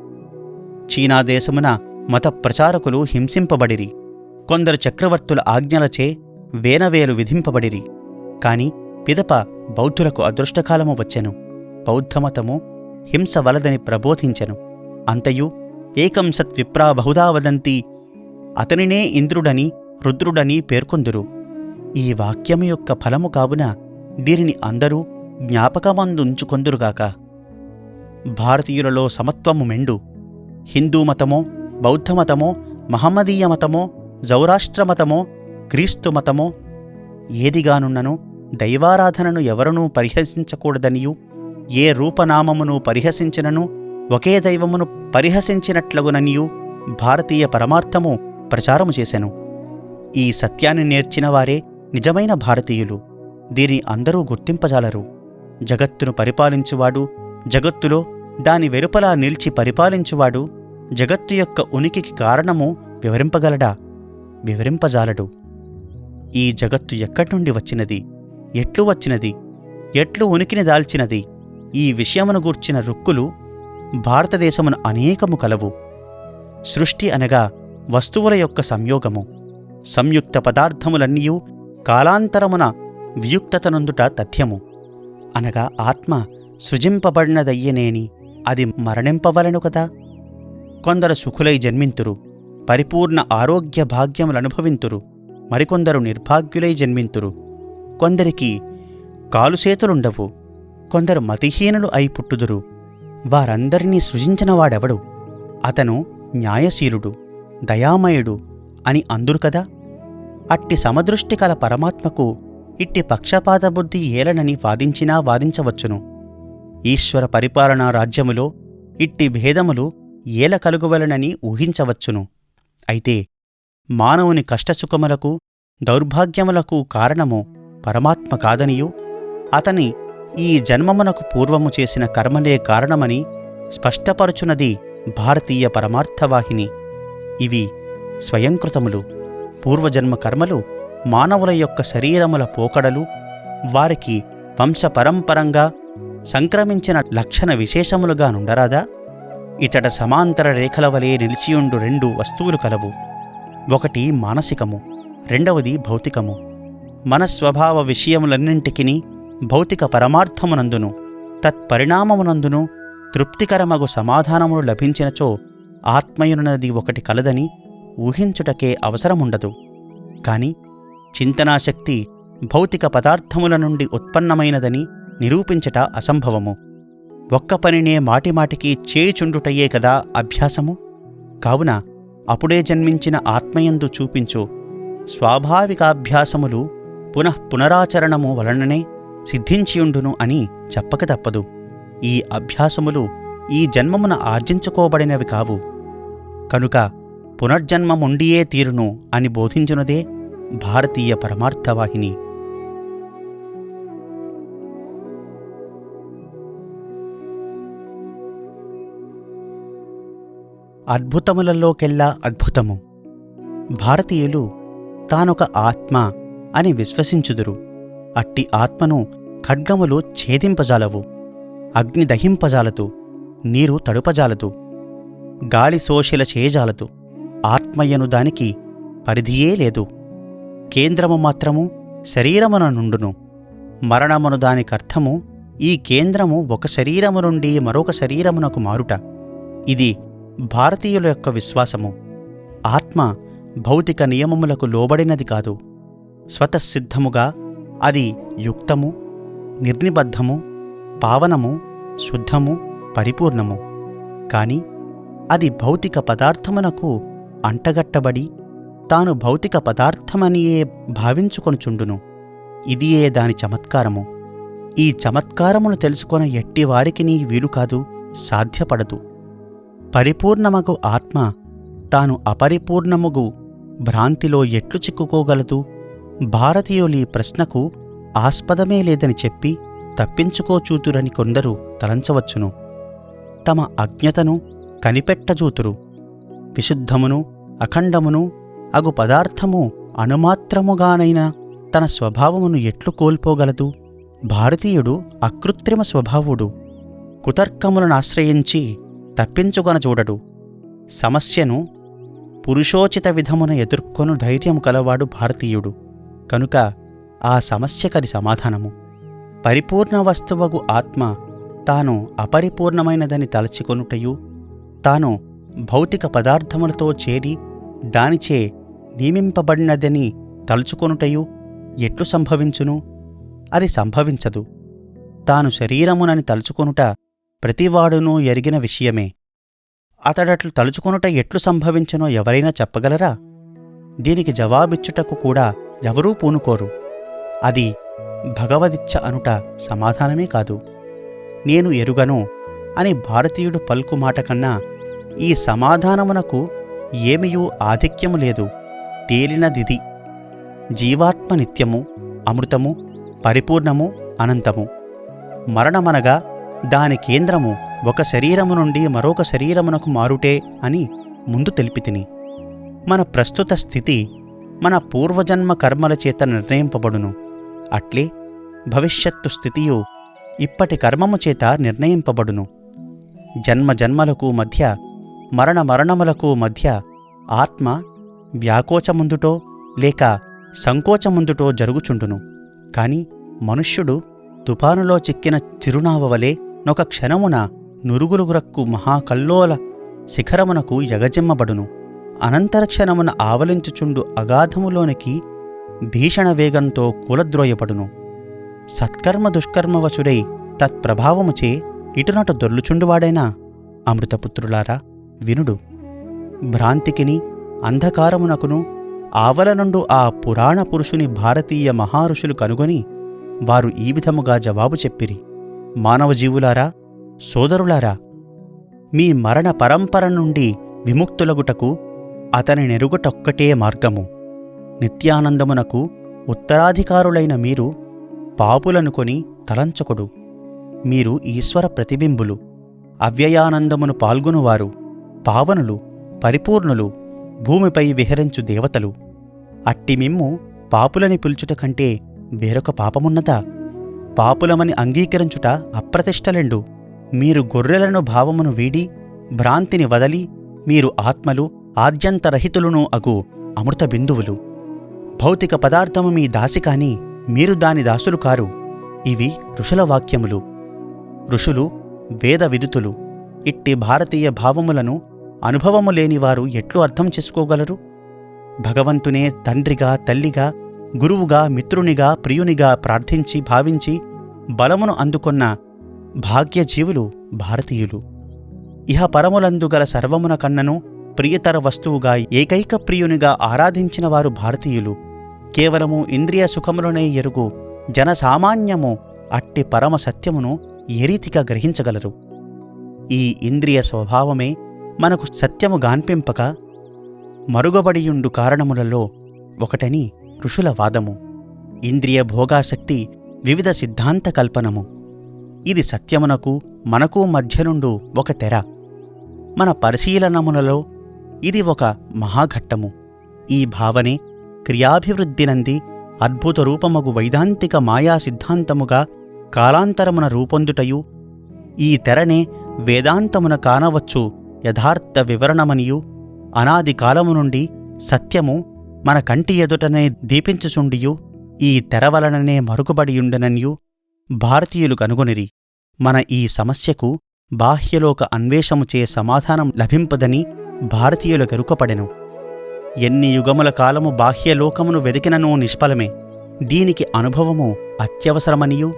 చీనా దేశమున మత ప్రచారకులు హింసింపబడిరి. కొందరు చక్రవర్తుల ఆజ్ఞలచే వేనవేలు విధింపబడిరి. కాని పిదప బౌద్ధులకు అదృష్టకాలము వచ్చెను. బౌద్ధమతము హింస వలదని ప్రబోధించెను. అంతయు ఏకం సత్ విప్రా బహుదా వదంతి, అతనినే ఇంద్రుడని రుద్రుడని పేర్కొందురు. ఈ వాక్యము యొక్క ఫలము కావున దీనిని అందరూ జ్ఞాపకమందుంచుకొందురుగాక. భారతీయులలో సమత్వము మెండు. హిందూమతమో, బౌద్ధమతమో, మహమ్మదీయమతమో, జౌరాష్ట్రమతమో, క్రీస్తుమతమో ఏదిగానున్నను దైవారాధనను ఎవరునూ పరిహసించకూడదనియు, ఏ రూపనామమును పరిహసించినను ఒకే దైవమును పరిహసించినట్లగుననియు భారతీయ పరమార్థము ప్రచారము చేసెను. ఈ సత్యాన్ని నేర్చినవారే నిజమైన భారతీయులు. దీని అందరూ గుర్తింపజాలరు. జగత్తును పరిపాలించువాడు, జగత్తులో దాని వెలుపలా నిలిచి పరిపాలించువాడు జగత్తు యొక్క ఉనికికి కారణము వివరింపగలడా? వివరింపజాలడు. ఈ జగత్తు ఎక్కడ్నుండి వచ్చినది, ఎట్లు వచ్చినది, ఎట్లు ఉనికిని దాల్చినది, ఈ విషయమును గూర్చిన రుక్కులు భారతదేశమున అనేకము కలవు. సృష్టి అనగా వస్తువుల యొక్క సంయోగము. సంయుక్త పదార్థములన్నీయూ కాలాంతరమున వియుక్తతనందుట తథ్యము. అనగా ఆత్మ సృజింపబడినదయ్యనేని అది మరణింపవలెను కదా. కొందరు సుఖులై జన్మింతురు, పరిపూర్ణ ఆరోగ్య భాగ్యములనుభవింతురు. మరికొందరు నిర్భాగ్యులై జన్మింతురు. కొందరికి కాలుసేతులుండవు. కొందరు మతిహీనులు అయి పుట్టుదురు. వారందరినీ సృజించినవాడెవడు? అతను న్యాయశీలుడు, దయామయుడు అని అందురు కదా. అట్టి సమదృష్టి కల పరమాత్మకు ఇట్టి పక్షపాత బుద్ధి ఏలనని వాదించినా వాదించవచ్చును. ఈశ్వర పరిపాలనా రాజ్యములో ఇట్టి భేదములు ఏల కలుగువలనని ఊహించవచ్చును. అయితే మానవుని కష్టసుఖములకు దౌర్భాగ్యములకు కారణము పరమాత్మ కాదనియు, అతని ఈ జన్మమునకు పూర్వము చేసిన కర్మలే కారణమని స్పష్టపరుచున్నది భారతీయ పరమార్థవాహిని. ఇవి స్వయంకృతములు. పూర్వజన్మ కర్మలు మానవుల యొక్క శరీరముల పోకడలు, వారికి వంశపరంపరంగా సంక్రమించిన లక్షణ విశేషములుగా నుండరాదా? ఇతడ సమాంతర రేఖల వలె నిలిచియుండు రెండు వస్తువులు కలవు. ఒకటి మానసికము, రెండవది భౌతికము. మనస్వభావ విషయములన్నింటికిని భౌతిక పరమార్థమునందును తత్పరిణామమునందును తృప్తికరమగు సమాధానములు లభించినచో ఆత్మయునున్నది ఒకటి కలదని ఊహించుటకే అవసరముండదు. కాని చింతనాశక్తి భౌతిక పదార్థముల నుండి ఉత్పన్నమైనదని నిరూపించట అసంభవము. ఒక్క పనినే మాటిమాటికి చేయుచుండుటయే కదా అభ్యాసము. కావున అప్పుడే జన్మించిన ఆత్మయందు చూపించు స్వాభావికాభ్యాసములు పునఃపునరాచరణము వలననే సిద్ధించియుండును అని చెప్పక తప్పదు. ఈ అభ్యాసములు ఈ జన్మమున ఆర్జించుకోబడినవి కావు. కనుక పునర్జన్మముండియే తీరును అని బోధించునదే భారతీయ పరమార్థవాహిని. అద్భుతములలోకెల్లా అద్భుతము. భారతీయులు తానొక ఆత్మ అని విశ్వసించుదురు. అట్టి ఆత్మను ఖడ్గములు ఛేదింపజాలవు, అగ్ని దహింపజాలదు, నీరు తడుపజాలదు, గాలి శోషిల చేయజాలదు. ఆత్మయ్యను దానికి పరిధియే లేదు. కేంద్రము మాత్రము శరీరమున నుండును. మరణమును దానికర్థము ఈ కేంద్రము ఒక శరీరము నుండి మరొక శరీరమునకు మారుట. ఇది భారతీయుల యొక్క విశ్వాసము. ఆత్మ భౌతిక నియమములకు లోబడినది కాదు. స్వతసిద్ధముగా అది యుక్తము, నిర్నిబద్ధము, పావనము, శుద్ధము, పరిపూర్ణము. కాని అది భౌతిక పదార్థమునకు అంటగట్టబడి తాను భౌతిక పదార్థమనియే భావించుకొనుచుండును. ఇదియే దాని చమత్కారము. ఈ చమత్కారమును తెలుసుకొన ఎట్టివారికినీ వీలుకాదు, సాధ్యపడదు. పరిపూర్ణమగు ఆత్మ తాను అపరిపూర్ణముగు భ్రాంతిలో ఎట్లు చిక్కుకోగలదు? భారతీయులీ ప్రశ్నకు ఆస్పదమే లేదని చెప్పి తప్పించుకోచూతురని కొందరు తలంచవచ్చును. తమ అజ్ఞతను కనిపెట్టజూతురు. విశుద్ధమును అఖండమును అగు పదార్థము అణుమాత్రముగానైనా తన స్వభావమును ఎట్లు కోల్పోగలదు? భారతీయుడు అకృత్రిమ స్వభావుడు. కుతర్కములనాశ్రయించి తప్పించుకొన చూడడు. సమస్యను పురుషోచిత విధమున ఎదుర్కొను ధైర్యము కలవాడు భారతీయుడు. కనుక ఆ సమస్యకది సమాధానము. పరిపూర్ణ వస్తువగు ఆత్మ తాను అపరిపూర్ణమైనదని తలచికొనుటయు, తాను భౌతిక పదార్థములతో చేరి దానిచే నియమింపబడినదని తలుచుకొనుటయు ఎట్లు సంభవించును? అది సంభవించదు. తాను శరీరమునని తలుచుకొనుట ప్రతివాడునూ ఎరిగిన విషయమే. అతడట్లు తలుచుకొనుట ఎట్లు సంభవించునో ఎవరైనా చెప్పగలరా? దీనికి జవాబిచ్చుటకు కూడా ఎవరూ పూనుకోరు. అది భగవదిచ్ఛ అనుట సమాధానమే కాదు. నేను ఎరుగను అని భారతీయుడు పలుకు మాట కన్నా ఈ సమాధానమునకు ఏమియూ ఆధిక్యము లేదు. తేలినదిది. జీవాత్మ నిత్యము, అమృతము, పరిపూర్ణము, అనంతము. మరణమనగా దాని కేంద్రము ఒక శరీరము నుండి మరొక శరీరమునకు మారుటే అని ముందు తెలిపితిని. మన ప్రస్తుత స్థితి మన పూర్వజన్మ కర్మల చేత నిర్ణయింపబడును. అట్లే భవిష్యత్తు స్థితియు ఇప్పటి కర్మము చేత నిర్ణయింపబడును. జన్మజన్మలకు మధ్య, మరణమరణములకు మధ్య ఆత్మ వ్యాకోచముందుటో లేక సంకోచముందుటో జరుగుచుండును. కాని మనుష్యుడు తుఫానులో చిక్కిన చిరునావవలే నొక క్షణమున నురుగులుగురక్కు మహాకల్లోల శిఖరమునకు ఎగజిమ్మబడును. అనంతరక్షణమున ఆవలించుచుండు అగాధములోనికి భీషణ వేగంతో కూలద్రోయబడును. సత్కర్మ దుష్కర్మవశుడై తత్ప్రభావముచే ఇటునటు దొర్లుచుండువాడైనా అమృతపుత్రులారా వినుడు. భ్రాంతికిని అంధకారమునకును ఆవలనుండు ఆ పురాణ పురుషుని భారతీయ మహారుషులు కనుగొని వారు ఈ విధముగా జవాబు చెప్పిరి. మానవజీవులారా, సోదరులారా, మీ మరణ పరంపర నుండి విముక్తులగుటకు అతని నెరుగటొక్కటే మార్గము. నిత్యానందమునకు ఉత్తరాధికారులైన మీరు పాపులనుకొని తలంచకుడు. మీరు ఈశ్వర ప్రతిబింబులు, అవ్యయానందమును పాల్గొనువారు, పావనులు, పరిపూర్ణులు, భూమిపై విహరించు దేవతలు. అట్టి మిమ్ము పాపులని పిలుచుట కంటే వేరొక పాపమున్నదా? పాపులమని అంగీకరించుట అప్రతిష్టలెండు. మీరు గొర్రెలను భావమును వీడి భ్రాంతిని వదలి మీరు ఆత్మలు, ఆద్యంతరహితులును అగు అమృత బిందువులు. భౌతిక పదార్థము మీ దాసి కాని మీరు దాని దాసులు కారు. ఇవి ఋషుల వాక్యములు. ఋషులు వేద విదుతులు. ఇట్టి భారతీయ భావములను అనుభవము లేనివారు ఎట్లు అర్థం చేసుకోగలరు? భగవంతునే తండ్రిగా, తల్లిగా, గురువుగా, మిత్రునిగా, ప్రియునిగా ప్రార్థించి భావించి బలమును అందుకొన్న భాగ్యజీవులు భారతీయులు. ఇహ పరములందుగల సర్వమున కన్నను ప్రియతర వస్తువుగా ఏకైక ప్రియునిగా ఆరాధించినవారు భారతీయులు. కేవలము ఇంద్రియ సుఖములనే ఎరుగు జనసామాన్యము అట్టి పరమ సత్యమును ఏ రీతిగా గ్రహించగలరు? ఈ ఇంద్రియ స్వభావమే మనకు సత్యము గాన్పింపక మరుగబడియుండు కారణములలో ఒకటని ఋషుల వాదము. ఇంద్రియ భోగాసక్తి వివిధ సిద్ధాంత కల్పనము. ఇది సత్యమునకు మనకు మధ్యనుండు ఒక తెర. మన పరిశీలనములలో ఇది ఒక మహాఘట్టము. ఈ భావనే క్రియాభివృద్ధినంది అద్భుత రూపమగు వైదాంతిక మాయా సిద్ధాంతముగా కాలాంతరమున రూపొందుటయు, ఈ తెరనే వేదాంతమున కానవచ్చు యథార్థ వివరణమనియు, అనాది కాలము నుండి సత్యము మన కంటి ఎదుటనే దీపించుచుండియు ఈ తెరవలననే మరుగుబడియుండననియు భారతీయులు కనుగొనిరి. మన ఈ సమస్యకు బాహ్యలోక అన్వేషముచే సమాధానం లభింపదని భారతీయుల గరుకపడెను. ఎన్ని యుగముల కాలము బాహ్యలోకమును వెదికిననూ నిష్ఫలమే. దీనికి అనుభవము అత్యవసరమనియు,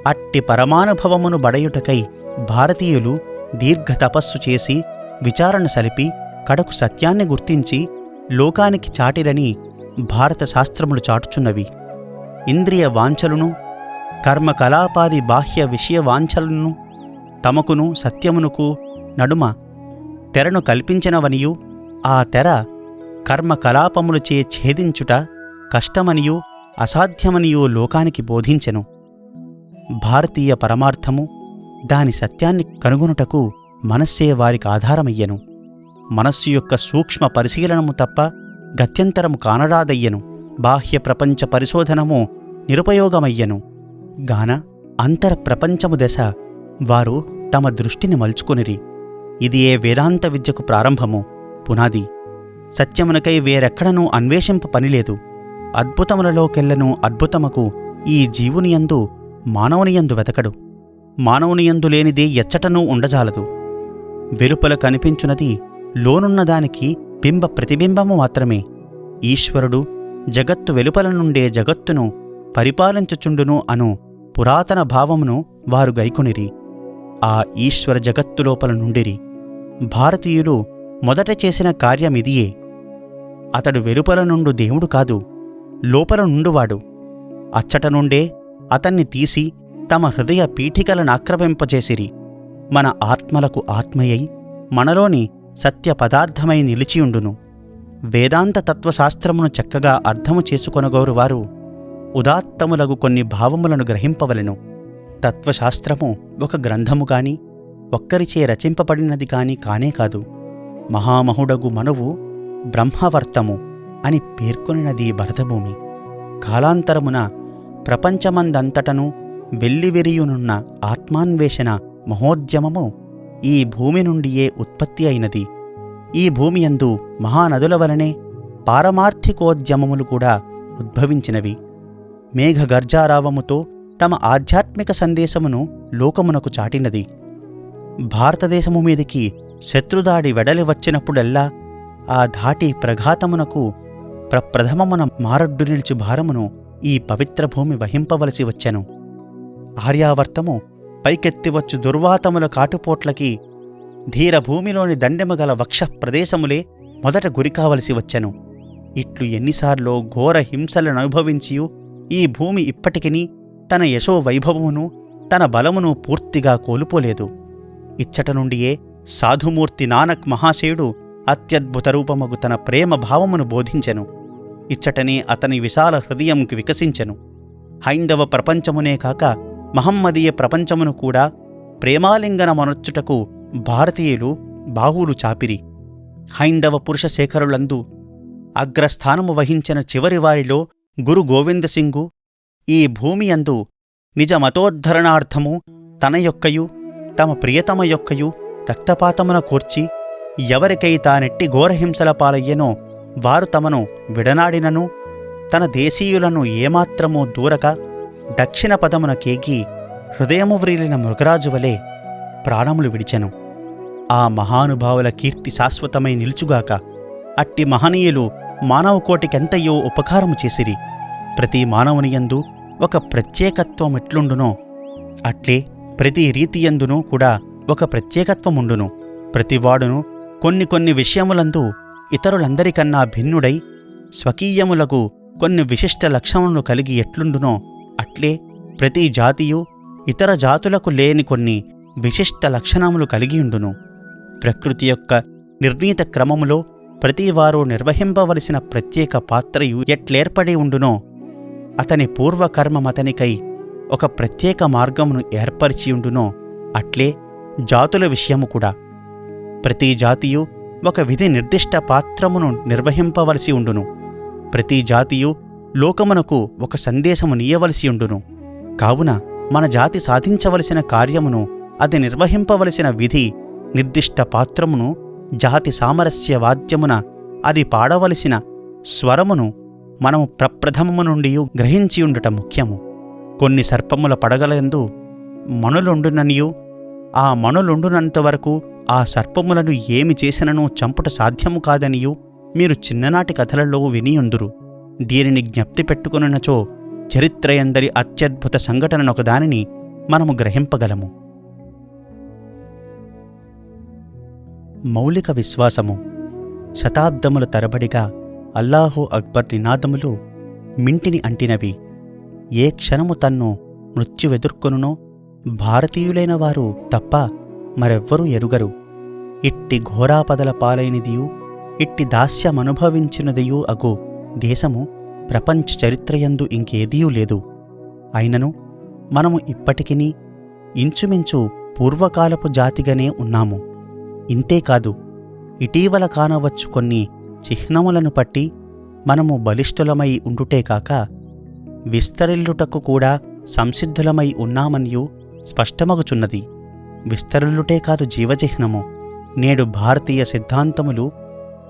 అట్టి పరమానుభవమును బడయుటకై భారతీయులు దీర్ఘ తపస్సు చేసి విచారణ సలిపి కడకు సత్యాన్ని గుర్తించి లోకానికి చాటిరని భారత శాస్త్రములు చాటుచున్నవి. ఇంద్రియ వాంఛలును కర్మకలాపాది బాహ్య విషయ వాంఛలను తమకును సత్యమునకు నడుమ తెరను కల్పించినవనియు, ఆ తెర కర్మకలాపములచే ఛేదించుట కష్టమనియు అసాధ్యమనియు లోకానికి బోధించెను. భారతీయ పరమార్థము దాని సత్యాన్ని కనుగొనుటకు మనస్సే వారికి ఆధారమయ్యెను. మనస్సు యొక్క సూక్ష్మ పరిశీలనము తప్ప గత్యంతరము కానరాదయ్యెను. బాహ్య ప్రపంచ పరిశోధనము నిరుపయోగమయ్యెను గాన అంతర ప్రపంచము దశ వారు తమ దృష్టిని మలుచుకొనిరి. ఇది ఏ వేదాంత విద్యకు ప్రారంభము. పునాది. సత్యమునకై వేరెక్కడనూ అన్వేషింప పనిలేదు. అద్భుతములలోకెల్లను అద్భుతముకు ఈ జీవునియందు మానవునియందు వెతకడు. మానవునియందు లేనిదే ఎచ్చటనూ ఉండజాలదు. వెలుపల కనిపించున్నది లోనున్నదానికి బింబ ప్రతిబింబము మాత్రమే. ఈశ్వరుడు జగత్తు వెలుపల నుండే జగత్తును పరిపాలించుచుండును అను పురాతన భావమును వారు గైకొనిరి. ఆ ఈశ్వర జగత్తు లోపల నుండిరి. భారతీయులు మొదట చేసిన కార్యమిదియే. అతడు వెలుపల నుండు దేవుడు కాదు, లోపల నుండువాడు. అచ్చట నుండే అతన్ని తీసి తమ హృదయ పీఠికలనాక్రమింపజేసిరి. మన ఆత్మలకు ఆత్మయై మనలోని సత్య పదార్థమై నిలిచియుండును. వేదాంత తత్వశాస్త్రమును చక్కగా అర్థము చేసుకొనగోరువారు ఉదాత్తములగు కొన్ని భావములను గ్రహింపవలెను. తత్వశాస్త్రము ఒక గ్రంథము గాని ఒక్కరిచే రచింపబడినది కాని కానే కాదు. మహామహుడగు మనువు బ్రహ్మవర్తము అని పేర్కొనినది భరతభూమి. కాలాంతరమున ప్రపంచమందంతటను వెల్లివిరియునున్న ఆత్మాన్వేషణ మహోద్యమము ఈ భూమి నుండియే ఉత్పత్తి అయినది. ఈ భూమియందు మహానదుల వలనే పారమార్థికోద్యమములు కూడా ఉద్భవించినవి. మేఘగర్జారావముతో తమ ఆధ్యాత్మిక సందేశమును లోకమునకు చాటినది. భారతదేశము మీదికి శత్రుదాడి వెడలి వచ్చినప్పుడెల్లా ఆ ధాటి ప్రఘాతమునకు ప్రప్రథమమున మారడ్డు నిలిచి భారమును ఈ పవిత్ర భూమి వహింపవలసి వచ్చెను. ఆర్యావర్తము పైకెత్తివచ్చు దుర్వాతముల కాటుపోట్లకి ధీరభూమిలోని దండెమగల వక్ష ప్రదేశములే మొదట గురికావలసి వచ్చెను. ఇట్లు ఎన్నిసార్లో ఘోర హింసలననుభవించియు ఈ భూమి ఇప్పటికినీ తన యశో వైభవమును తన బలమును పూర్తిగా కోల్పోలేదు. ఇచ్చట నుండియే సాధుమూర్తి నానక్ మహాశయుడు అత్యద్భుత రూపమగు తన ప్రేమ భావమును బోధించెను. ఇచ్చటనే అతని విశాల హృదయంకి వికసించెను. హైందవ ప్రపంచమునే కాక మహమ్మదీయ ప్రపంచమును కూడా ప్రేమాలింగనమనొచ్చుటకు భారతీయులు బాహువులు చాపిరి. హైందవ పురుష శేఖరులందు అగ్రస్థానము వహించిన చివరివారిలో గురు గోవిందసింగు ఈ భూమియందు నిజ మతోద్ధరణార్థము తన యొక్కయు తమ ప్రియతమ యొక్కయు రక్తపాతమున కూర్చి ఎవరికై తానెట్టి ఘోరహింసల పాలయ్యనో వారు తమను విడనాడినను తన దేశీయులను ఏమాత్రమూ దూరక దక్షిణ పదమున కేగి హృదయము వ్రీలిన మృగరాజువలే ప్రాణములు విడిచెను. ఆ మహానుభావుల కీర్తి శాశ్వతమై నిలుచుగాక. అట్టి మహనీయులు మానవకోటికెంతయో ఉపకారము చేసిరి. ప్రతి మానవునియందు ఒక ప్రత్యేకత్వమెట్లుండునో అట్లే ప్రతి రీతియందునూ కూడా ఒక ప్రత్యేకత్వముండును. ప్రతివాడును కొన్ని విషయములందు ఇతరులందరికన్నా భిన్నుడై స్వకీయములకు కొన్ని విశిష్ట లక్షణములను కలిగి ఎట్లుండునో అట్లే ప్రతి జాతియు ఇతర జాతులకు లేని కొన్ని విశిష్ట లక్షణములు కలిగియుండును. ప్రకృతి యొక్క నిర్ణీత క్రమములో ప్రతివారు నిర్వహింపవలసిన ప్రత్యేక పాత్రయు ఎట్లేర్పడి ఉండునో అతని పూర్వకర్మమతనికై ఒక ప్రత్యేక మార్గమును ఏర్పరిచియుండునో అట్లే జాతుల విషయము కూడా. ప్రతి జాతియు ఒక విధి నిర్దిష్ట పాత్రమును నిర్వహింపవలసి ఉండును. ప్రతి జాతియు లోకమునకు ఒక సందేశము నీయవలసియుండును. కావున మన జాతి సాధించవలసిన కార్యమును అది నిర్వహింపవలసిన విధి నిర్దిష్ట పాత్రమును జాతి సామరస్య వాద్యమున అది పాడవలసిన స్వరమును మనము ప్రప్రథమము నుండి గ్రహించియుండుట ముఖ్యము. కొన్ని సర్పముల పడగలందు మణులుండుననియు ఆ మణులుండునంతవరకు ఆ సర్పములను ఏమి చేసిననూ చంపుట సాధ్యము కాదనియు మీరు చిన్ననాటి కథలలో వినియుందురు. దీనిని జ్ఞప్తి పెట్టుకున్నచో చరిత్రయందరి అత్యద్భుత సంఘటననొకదానిని మనము గ్రహింపగలము. మౌలిక విశ్వాసము. శతాబ్దముల తరబడిగా అల్లాహు అక్బర్ నినాదములు మింటిని అంటినవి. ఏ క్షణము తన్ను మృత్యువెదుర్కొనునో భారతీయులైన వారు తప్ప మరెవ్వరూ ఎరుగరు. ఇట్టి ఘోరాపదల పాలైనదియు ఇట్టి దాస్యమనుభవించినదియూ అగు దేశము ప్రపంచ చరిత్రయందు ఇంకేదియూ లేదు. అయినను మనము ఇప్పటికినీ ఇంచుమించు పూర్వకాలపు జాతిగానే ఉన్నాము. ఇంతేకాదు, ఇటీవల కానవచ్చు కొన్ని చిహ్నములను పట్టి మనము బలిష్ఠులమై ఉండుటేకాక విస్తరిల్లుటకు కూడా సంసిద్ధులమై ఉన్నామనియూ స్పష్టమగుచున్నది. విస్తరిల్లుటే కాదు జీవచిహ్నము. నేడు భారతీయ సిద్ధాంతములు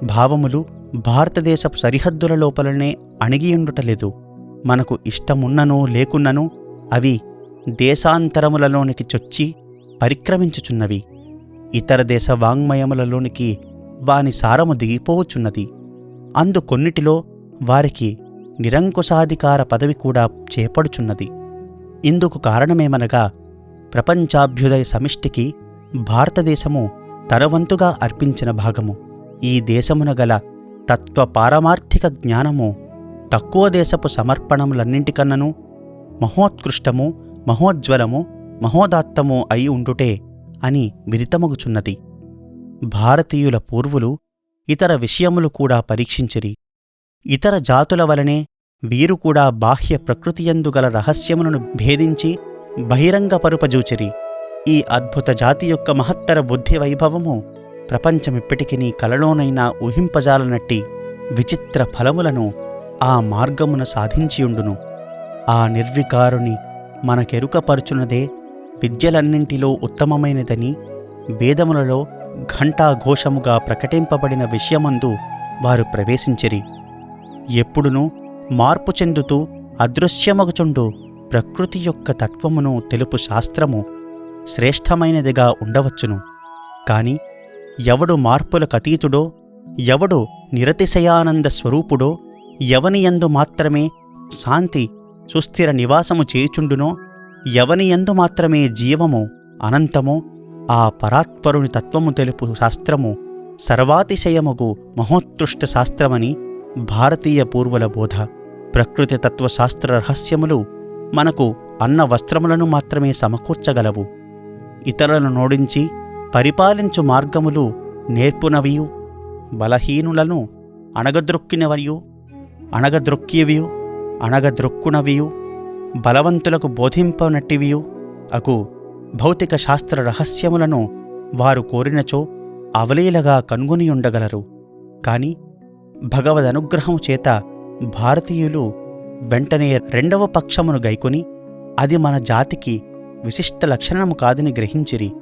భావములు భారతదేశపు సరిహద్దుల లోపలనే అణిగియుండుటలేదు. మనకు ఇష్టమున్ననూ లేకున్ననూ అవి దేశాంతరములలోనికి చొచ్చి పరిక్రమించుచున్నవి. ఇతర దేశ వాంగ్మయములలోనికి వాని సారము దిగిపోవచ్చున్నది. అందు కొన్నిటిలో వారికి నిరంకుశాధికార పదవి కూడా చేపడుచున్నది. ఇందుకు కారణమేమనగా ప్రపంచాభ్యుదయ సమిష్టికి భారతదేశము తనవంతుగా అర్పించిన భాగము. ఈ దేశమున గల తత్వ పారమార్థిక జ్ఞానము తక్కువ దేశపు సమర్పణములన్నింటికన్నను మహోత్కృష్టము, మహోజ్వలము, మహోదాత్తము అయి ఉండుటే అని విదితమగుచున్నది. భారతీయుల పూర్వులు ఇతర విషయములు కూడా పరీక్షించిరి. ఇతర జాతుల వలనే వీరు కూడా బాహ్య ప్రకృతియందు గల రహస్యములను భేదించి బహిరంగపరుపజూచిరి. ఈ అద్భుత జాతి యొక్క మహత్తర బుద్ధి వైభవము ప్రపంచమిప్పటికినీ కలలోనైనా ఊహింపజాలనట్టి విచిత్ర ఫలములను ఆ మార్గమున సాధించియుండును. ఆ నిర్వికారుని మనకెరుకపరుచున్నదే విద్యలన్నింటిలో ఉత్తమమైనదని వేదములలో ఘంటాఘోషముగా ప్రకటింపబడిన విషయమందు వారు ప్రవేశించిరి. ఎప్పుడునూ మార్పు చెందుతూ అదృశ్యమగుచుండు ప్రకృతి యొక్క తత్వమును తెలుపు శాస్త్రము శ్రేష్టమైనదిగా ఉండవచ్చును. కాని ఎవడు మార్పులకతీతుడో, ఎవడు నిరతిశయానంద స్వరూపుడో, ఎవనియందు మాత్రమే శాంతి సుస్థిర నివాసము చేయుచుండునో, ఎవనియందు మాత్రమే జీవము అనంతమో ఆ పరాత్పరుని తత్వము తెలుపు శాస్త్రము సర్వాతిశయముగు మహోత్కృష్ట శాస్త్రమని భారతీయ పూర్వుల బోధ. ప్రకృతి తత్వశాస్త్ర రహస్యములు మనకు అన్న వస్త్రములను మాత్రమే సమకూర్చగలవు. ఇతరులను నోడించి పరిపాలించు మార్గములు నేర్పునవియు, బలహీనులను అణగద్రొక్కినవియు అణగద్రొక్కునవియు, బలవంతులకు బోధింపనట్టివియు అగు భౌతిక శాస్త్ర రహస్యములను వారు కోరినచో అవలీలగా కనుగొనియుండగలరు. కాని భగవదనుగ్రహము చేత భారతీయులు వెంటనే రెండవ పక్షమును గైకొని అది మన జాతికి విశిష్ట లక్షణము కాదని గ్రహించిరి.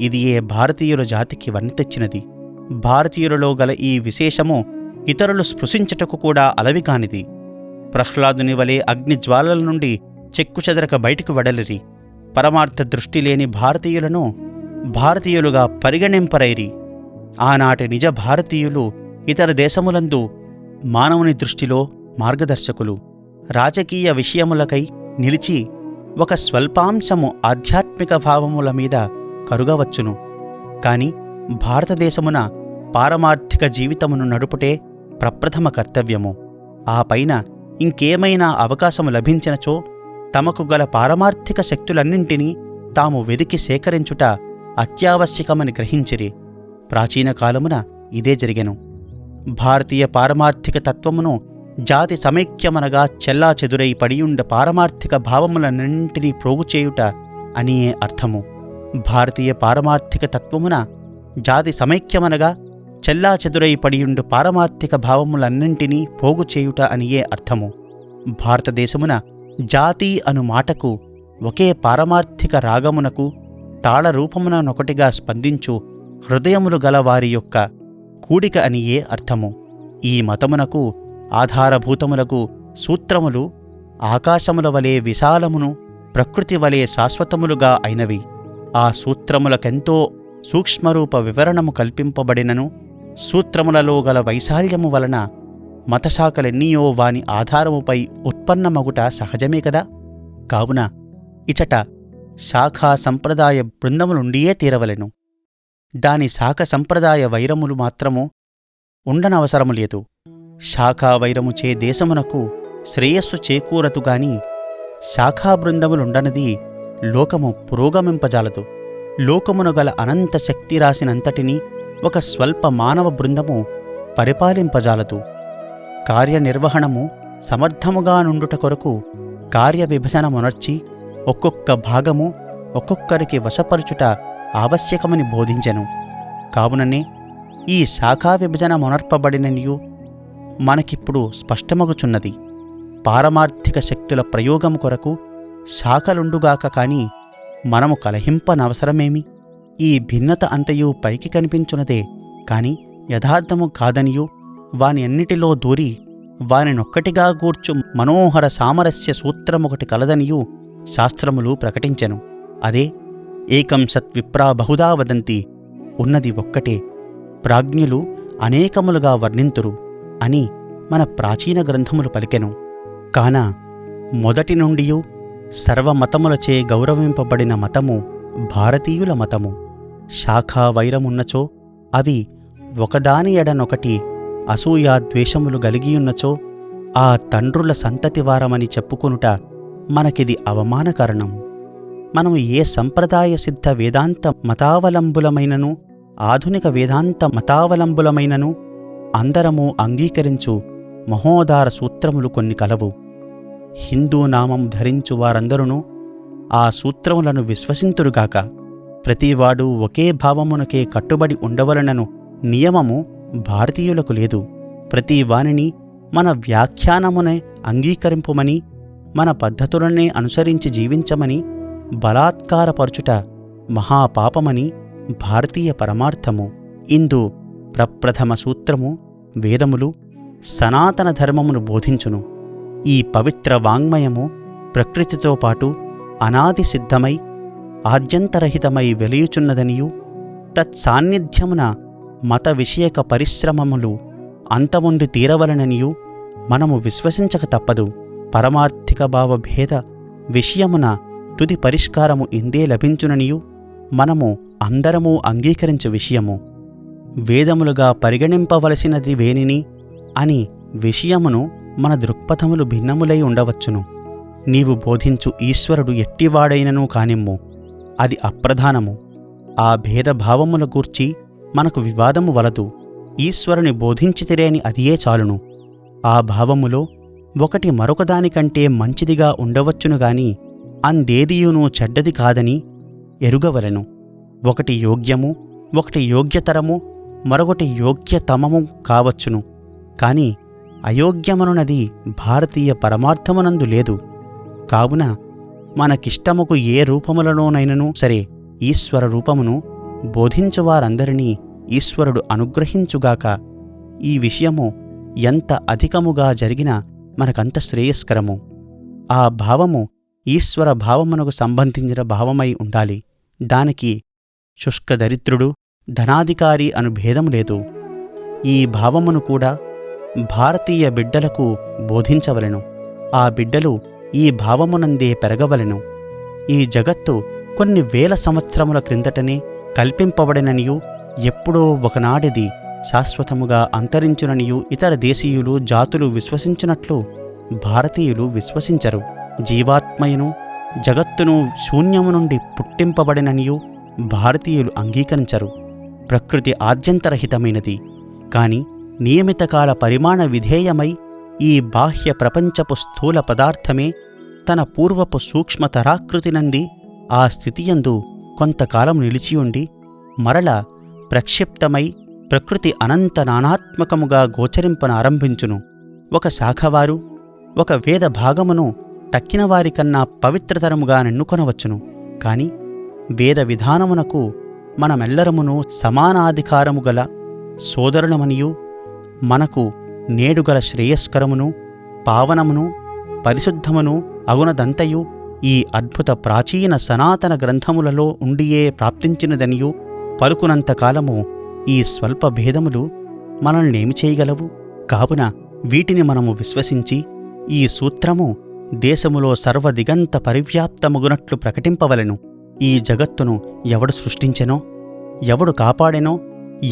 ఇది ఏ భారతీయుల జాతికి వన్నె తెచ్చినది. భారతీయులలో గల ఈ విశేషము ఇతరులు స్పృశించుటకు కూడా అలవికానిది. ప్రహ్లాదుని వలె అగ్నిజ్వాలల నుండి చెక్కుచెదరక బయటికి వెడలిరి. పరమార్థ దృష్టి లేని భారతీయులను భారతీయులుగా పరిగణింపరైరి. ఆనాటి నిజ భారతీయులు ఇతర దేశములందు మానవుని దృష్టిలో మార్గదర్శకులు. రాజకీయ విషయములకై నిలిచి ఒక స్వల్పాంశము ఆధ్యాత్మిక భావముల మీద కరుగవచ్చును. కాని భారతదేశమున పారమార్థిక జీవితమును నడుపుటే ప్రప్రథమ కర్తవ్యము. ఆ పైన ఇంకేమైనా అవకాశము లభించినచో తమకు గల పారమార్థిక శక్తులన్నింటినీ తాము వెదికి సేకరించుట అత్యావశ్యకమని గ్రహించిరి. ప్రాచీన కాలమున ఇదే జరిగెను. భారతీయ పారమార్థిక తత్వమును జాతి సమైక్యమనగా చెల్లాచెదురై పడియుండ పారమార్థిక భావములన్నింటినీ ప్రోగుచేయుట అనియే అర్థము. భారతీయ పారమార్థిక తత్వమున జాతి సమైక్యమనగా చెల్లాచెదురై పడియుండు పారమార్థిక భావములన్నింటినీ పోగుచేయుట అనియే అర్థము. భారతదేశమున జాతి అను మాటకు ఒకే పారమార్థిక రాగమునకు తాళరూపముననొకటిగా స్పందించు హృదయములు గల వారి యొక్క కూడిక అనియే అర్థము. ఈ మతమునకు ఆధారభూతములకు సూత్రములు ఆకాశముల వలె విశాలమును, ప్రకృతి వలె శాశ్వతములుగా అయినవి. ఆ సూత్రములకెంతో సూక్ష్మరూప వివరణము కల్పింపబడినను సూత్రములలో గల వైశాల్యము వలన మతశాఖలెన్నియో వాని ఆధారముపై ఉత్పన్నమగుట సహజమే కదా. కావున ఇచట శాఖా సంప్రదాయ బృందములుండియే తీరవలెను. దాని శాఖ సంప్రదాయ వైరములు మాత్రము ఉండనవసరము లేదు. శాఖా వైరముచే దేశమునకు శ్రేయస్సు చేకూరతుగాని శాఖా బృందములుండనది లోకము పురోగమింపజాలదు. లోకమును గల అనంత శక్తి రాశినంతటినీ ఒక స్వల్ప మానవ బృందము పరిపాలింపజాలదు. కార్యనిర్వహణము సమర్థముగా నుండుట కొరకు కార్యవిభజనమునర్చి ఒక్కొక్క భాగము ఒక్కొక్కరికి వశపరుచుట ఆవశ్యకమని బోధించెను. కావుననే ఈ శాఖా విభజన మొనర్పబడిననియు మనకిప్పుడు స్పష్టమగుచున్నది. పారమార్థిక శక్తుల ప్రయోగము కొరకు శాఖలుండుగాక కాని మనము కలహింపనవసరమేమి? ఈ భిన్నత అంతయు పైకి కనిపించున్నదే కాని యథార్థము కాదనియు వాని అన్నిటిలో దూరి వానినొక్కటిగా గూర్చు మనోహర సామరస్య సూత్రమొకటి కలదనియు శాస్త్రములు ప్రకటించెను. అదే ఏకం సత్విప్రా బహుదా వదంతి, ఉన్నది ఒక్కటే, ప్రాజ్ఞులు అనేకములుగా వర్ణింతురు అని మన ప్రాచీన గ్రంథములు పలికెను. కాన మొదటి నుండియు సర్వమతములచే గౌరవింపబడిన మతము భారతీయుల మతము. శాఖా వైరమున్నచో అవి ఒకదాని ఎడనొకటి అసూయాద్వేషములు గలిగియున్నచో ఆ తండ్రుల సంతతివారమని చెప్పుకొనుట మనకిది అవమానకరణం. మనము ఏ సంప్రదాయ సిద్ధ వేదాంత మతావలంబులమైనను ఆధునిక వేదాంత మతావలంబులమైనను అందరము అంగీకరించు మహోదార సూత్రములు కొన్ని కలవు. హిందూ నామం ధరించు వారందరూ ఆ సూత్రములను విశ్వసింతురుగాక. ప్రతివాడు ఒకే భావమునకే కట్టుబడి ఉండవలనను నియమము భారతీయులకు లేదు. ప్రతి వానిని మన వ్యాఖ్యానమునే అంగీకరింపుమని, మన పద్ధతులనే అనుసరించి జీవించమని బలాత్కారపరచుట మహాపాపమని భారతీయ పరమార్థము. ఇందు ప్రప్రథమ సూత్రము వేదములు సనాతన ధర్మమును బోధించును. ఈ పవిత్ర వాంగ్మయము ప్రకృతితో పాటు అనాది సిద్ధమై ఆద్యంతరహితమై వెలియుచున్నదనియు, తత్సాన్నిధ్యమున మత విషయక పరిశ్రమములు అంతముందు తీరవలననియు మనము విశ్వసించక తప్పదు. పరమార్థిక భావభేద విషయమున తుది పరిష్కారము ఇందే లభించుననియు మనము అందరము అంగీకరించు విషయము. వేదములుగా పరిగణింపవలసినది వేనిని అని విషయమును మన దృక్పథములు భిన్నములై ఉండవచ్చును. నీవు బోధించు ఈశ్వరుడు ఎట్టివాడైనను కానిమ్ము, అది అప్రధానము. ఆ భేదభావముల గూర్చి మనకు వివాదము వలదు. ఈశ్వరుని బోధించితిరేని అదియే చాలును. ఆ భావములో ఒకటి మరొకదానికంటే మంచిదిగా ఉండవచ్చునుగాని అందేదియునూ చెడ్డది కాదని ఎరుగవలెను. ఒకటి యోగ్యము, ఒకటి యోగ్యతరము, మరొకటి యోగ్యతమము కావచ్చును. కాని అయోగ్యమనునది భారతీయ పరమార్థమునందు లేదు. కావున మనకిష్టముకు ఏ రూపములలోనైనను సరే ఈశ్వర రూపమును బోధించువారందరినీ ఈశ్వరుడు అనుగ్రహించుగాక. ఈ విషయము ఎంత అధికముగా జరిగినా మనకంత శ్రేయస్కరము. ఆ భావము ఈశ్వర భావమునకు సంబంధించిన భావమై ఉండాలి. దానికి శుష్కదరిద్రుడు, ధనాధికారి అను భేదము లేదు. ఈ భావమును కూడా భారతీయ బిడ్డలకు బోధించవలెను. ఆ బిడ్డలు ఈ భావమునందే పెరగవలెను. ఈ జగత్తు కొన్ని వేల సంవత్సరముల క్రిందటనే కల్పింపబడిననియు, ఎప్పుడో ఒకనాడిది శాశ్వతముగా అంతరించుననియు ఇతర దేశీయులు జాతులు విశ్వసించినట్లు భారతీయులు విశ్వసించరు. జీవాత్మయును జగత్తును శూన్యము నుండి పుట్టింపబడిననియు భారతీయులు అంగీకరించరు. ప్రకృతి ఆద్యంతరహితమైనది, కాని నియమితకాల పరిమాణ విధేయమై ఈ బాహ్య ప్రపంచపు స్థూల పదార్థమే తన పూర్వపు సూక్ష్మతరాకృతినంది ఆ స్థితియందు కొంతకాలం నిలిచియుండి మరల ప్రక్షిప్తమై ప్రకృతి అనంత నానాత్మకముగా గోచరింపనారంభించును. ఒక శాఖవారు ఒక వేద భాగమును తక్కినవారికన్నా పవిత్రతరముగా నెన్నుకొనవచ్చును. కాని వేద విధానమునకు మనమెల్లరమును సమానాధికారము గల సోదరులమనియు, మనకు నేడుగల శ్రేయస్కరమును పావనమును పరిశుద్ధమును అగునదంతయు ఈ అద్భుత ప్రాచీన సనాతన గ్రంథములలో ఉండియే ప్రాప్తించినదనియు పలుకునంతకాలము ఈ స్వల్ప భేదములు మనల్నేమి చేయగలవు? కావున వీటిని మనము విశ్వసించి ఈ సూత్రము దేశములో సర్వదిగంత పరివ్యాప్తమగునట్లు ప్రకటింపవలెను. ఈ జగత్తును ఎవడు సృష్టించెనో, ఎవడు కాపాడెనో,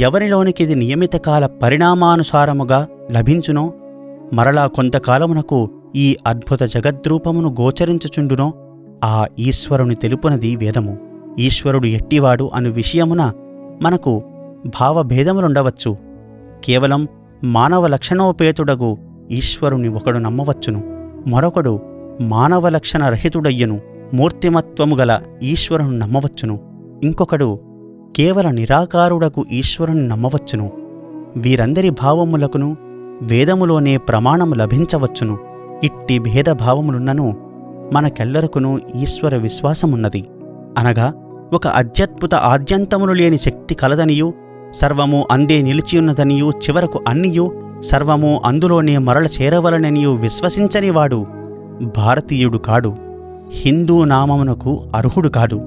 ఎవరిలోనికిది నియమితకాల పరిణామానుసారముగా లభించునో, మరలా కొంతకాలమునకు ఈ అద్భుత జగద్రూపమును గోచరించుచుండునో ఆ ఈశ్వరుని తెలుపునది వేదము. ఈశ్వరుడు ఎట్టివాడు అను విషయమున మనకు భావభేదములుండవచ్చు. కేవలం మానవ లక్షణోపేతుడగు ఈశ్వరుని ఒకడు నమ్మవచ్చును, మరొకడు మానవ లక్షణ రహితుడయ్యను మూర్తిమత్వము గల ఈశ్వరుని నమ్మవచ్చును, ఇంకొకడు కేవల నిరాకారుడకు ఈశ్వరుని నమ్మవచ్చును. వీరందరి భావములకును వేదములోనే ప్రమాణము లభించవచ్చును. ఇట్టి భేదభావములున్నను మనకెల్లరకును ఈశ్వర విశ్వాసమున్నది. అనగా ఒక అత్యద్భుత ఆద్యంతములు లేని శక్తి కలదనియు, సర్వము అందే నిలిచియున్నదనియూ చివరకు అన్నియూ సర్వము అందులోనే మరల చేరవలననియూ విశ్వసించనివాడు భారతీయుడు కాడు, హిందూ నామమునకు అర్హుడు కాడు.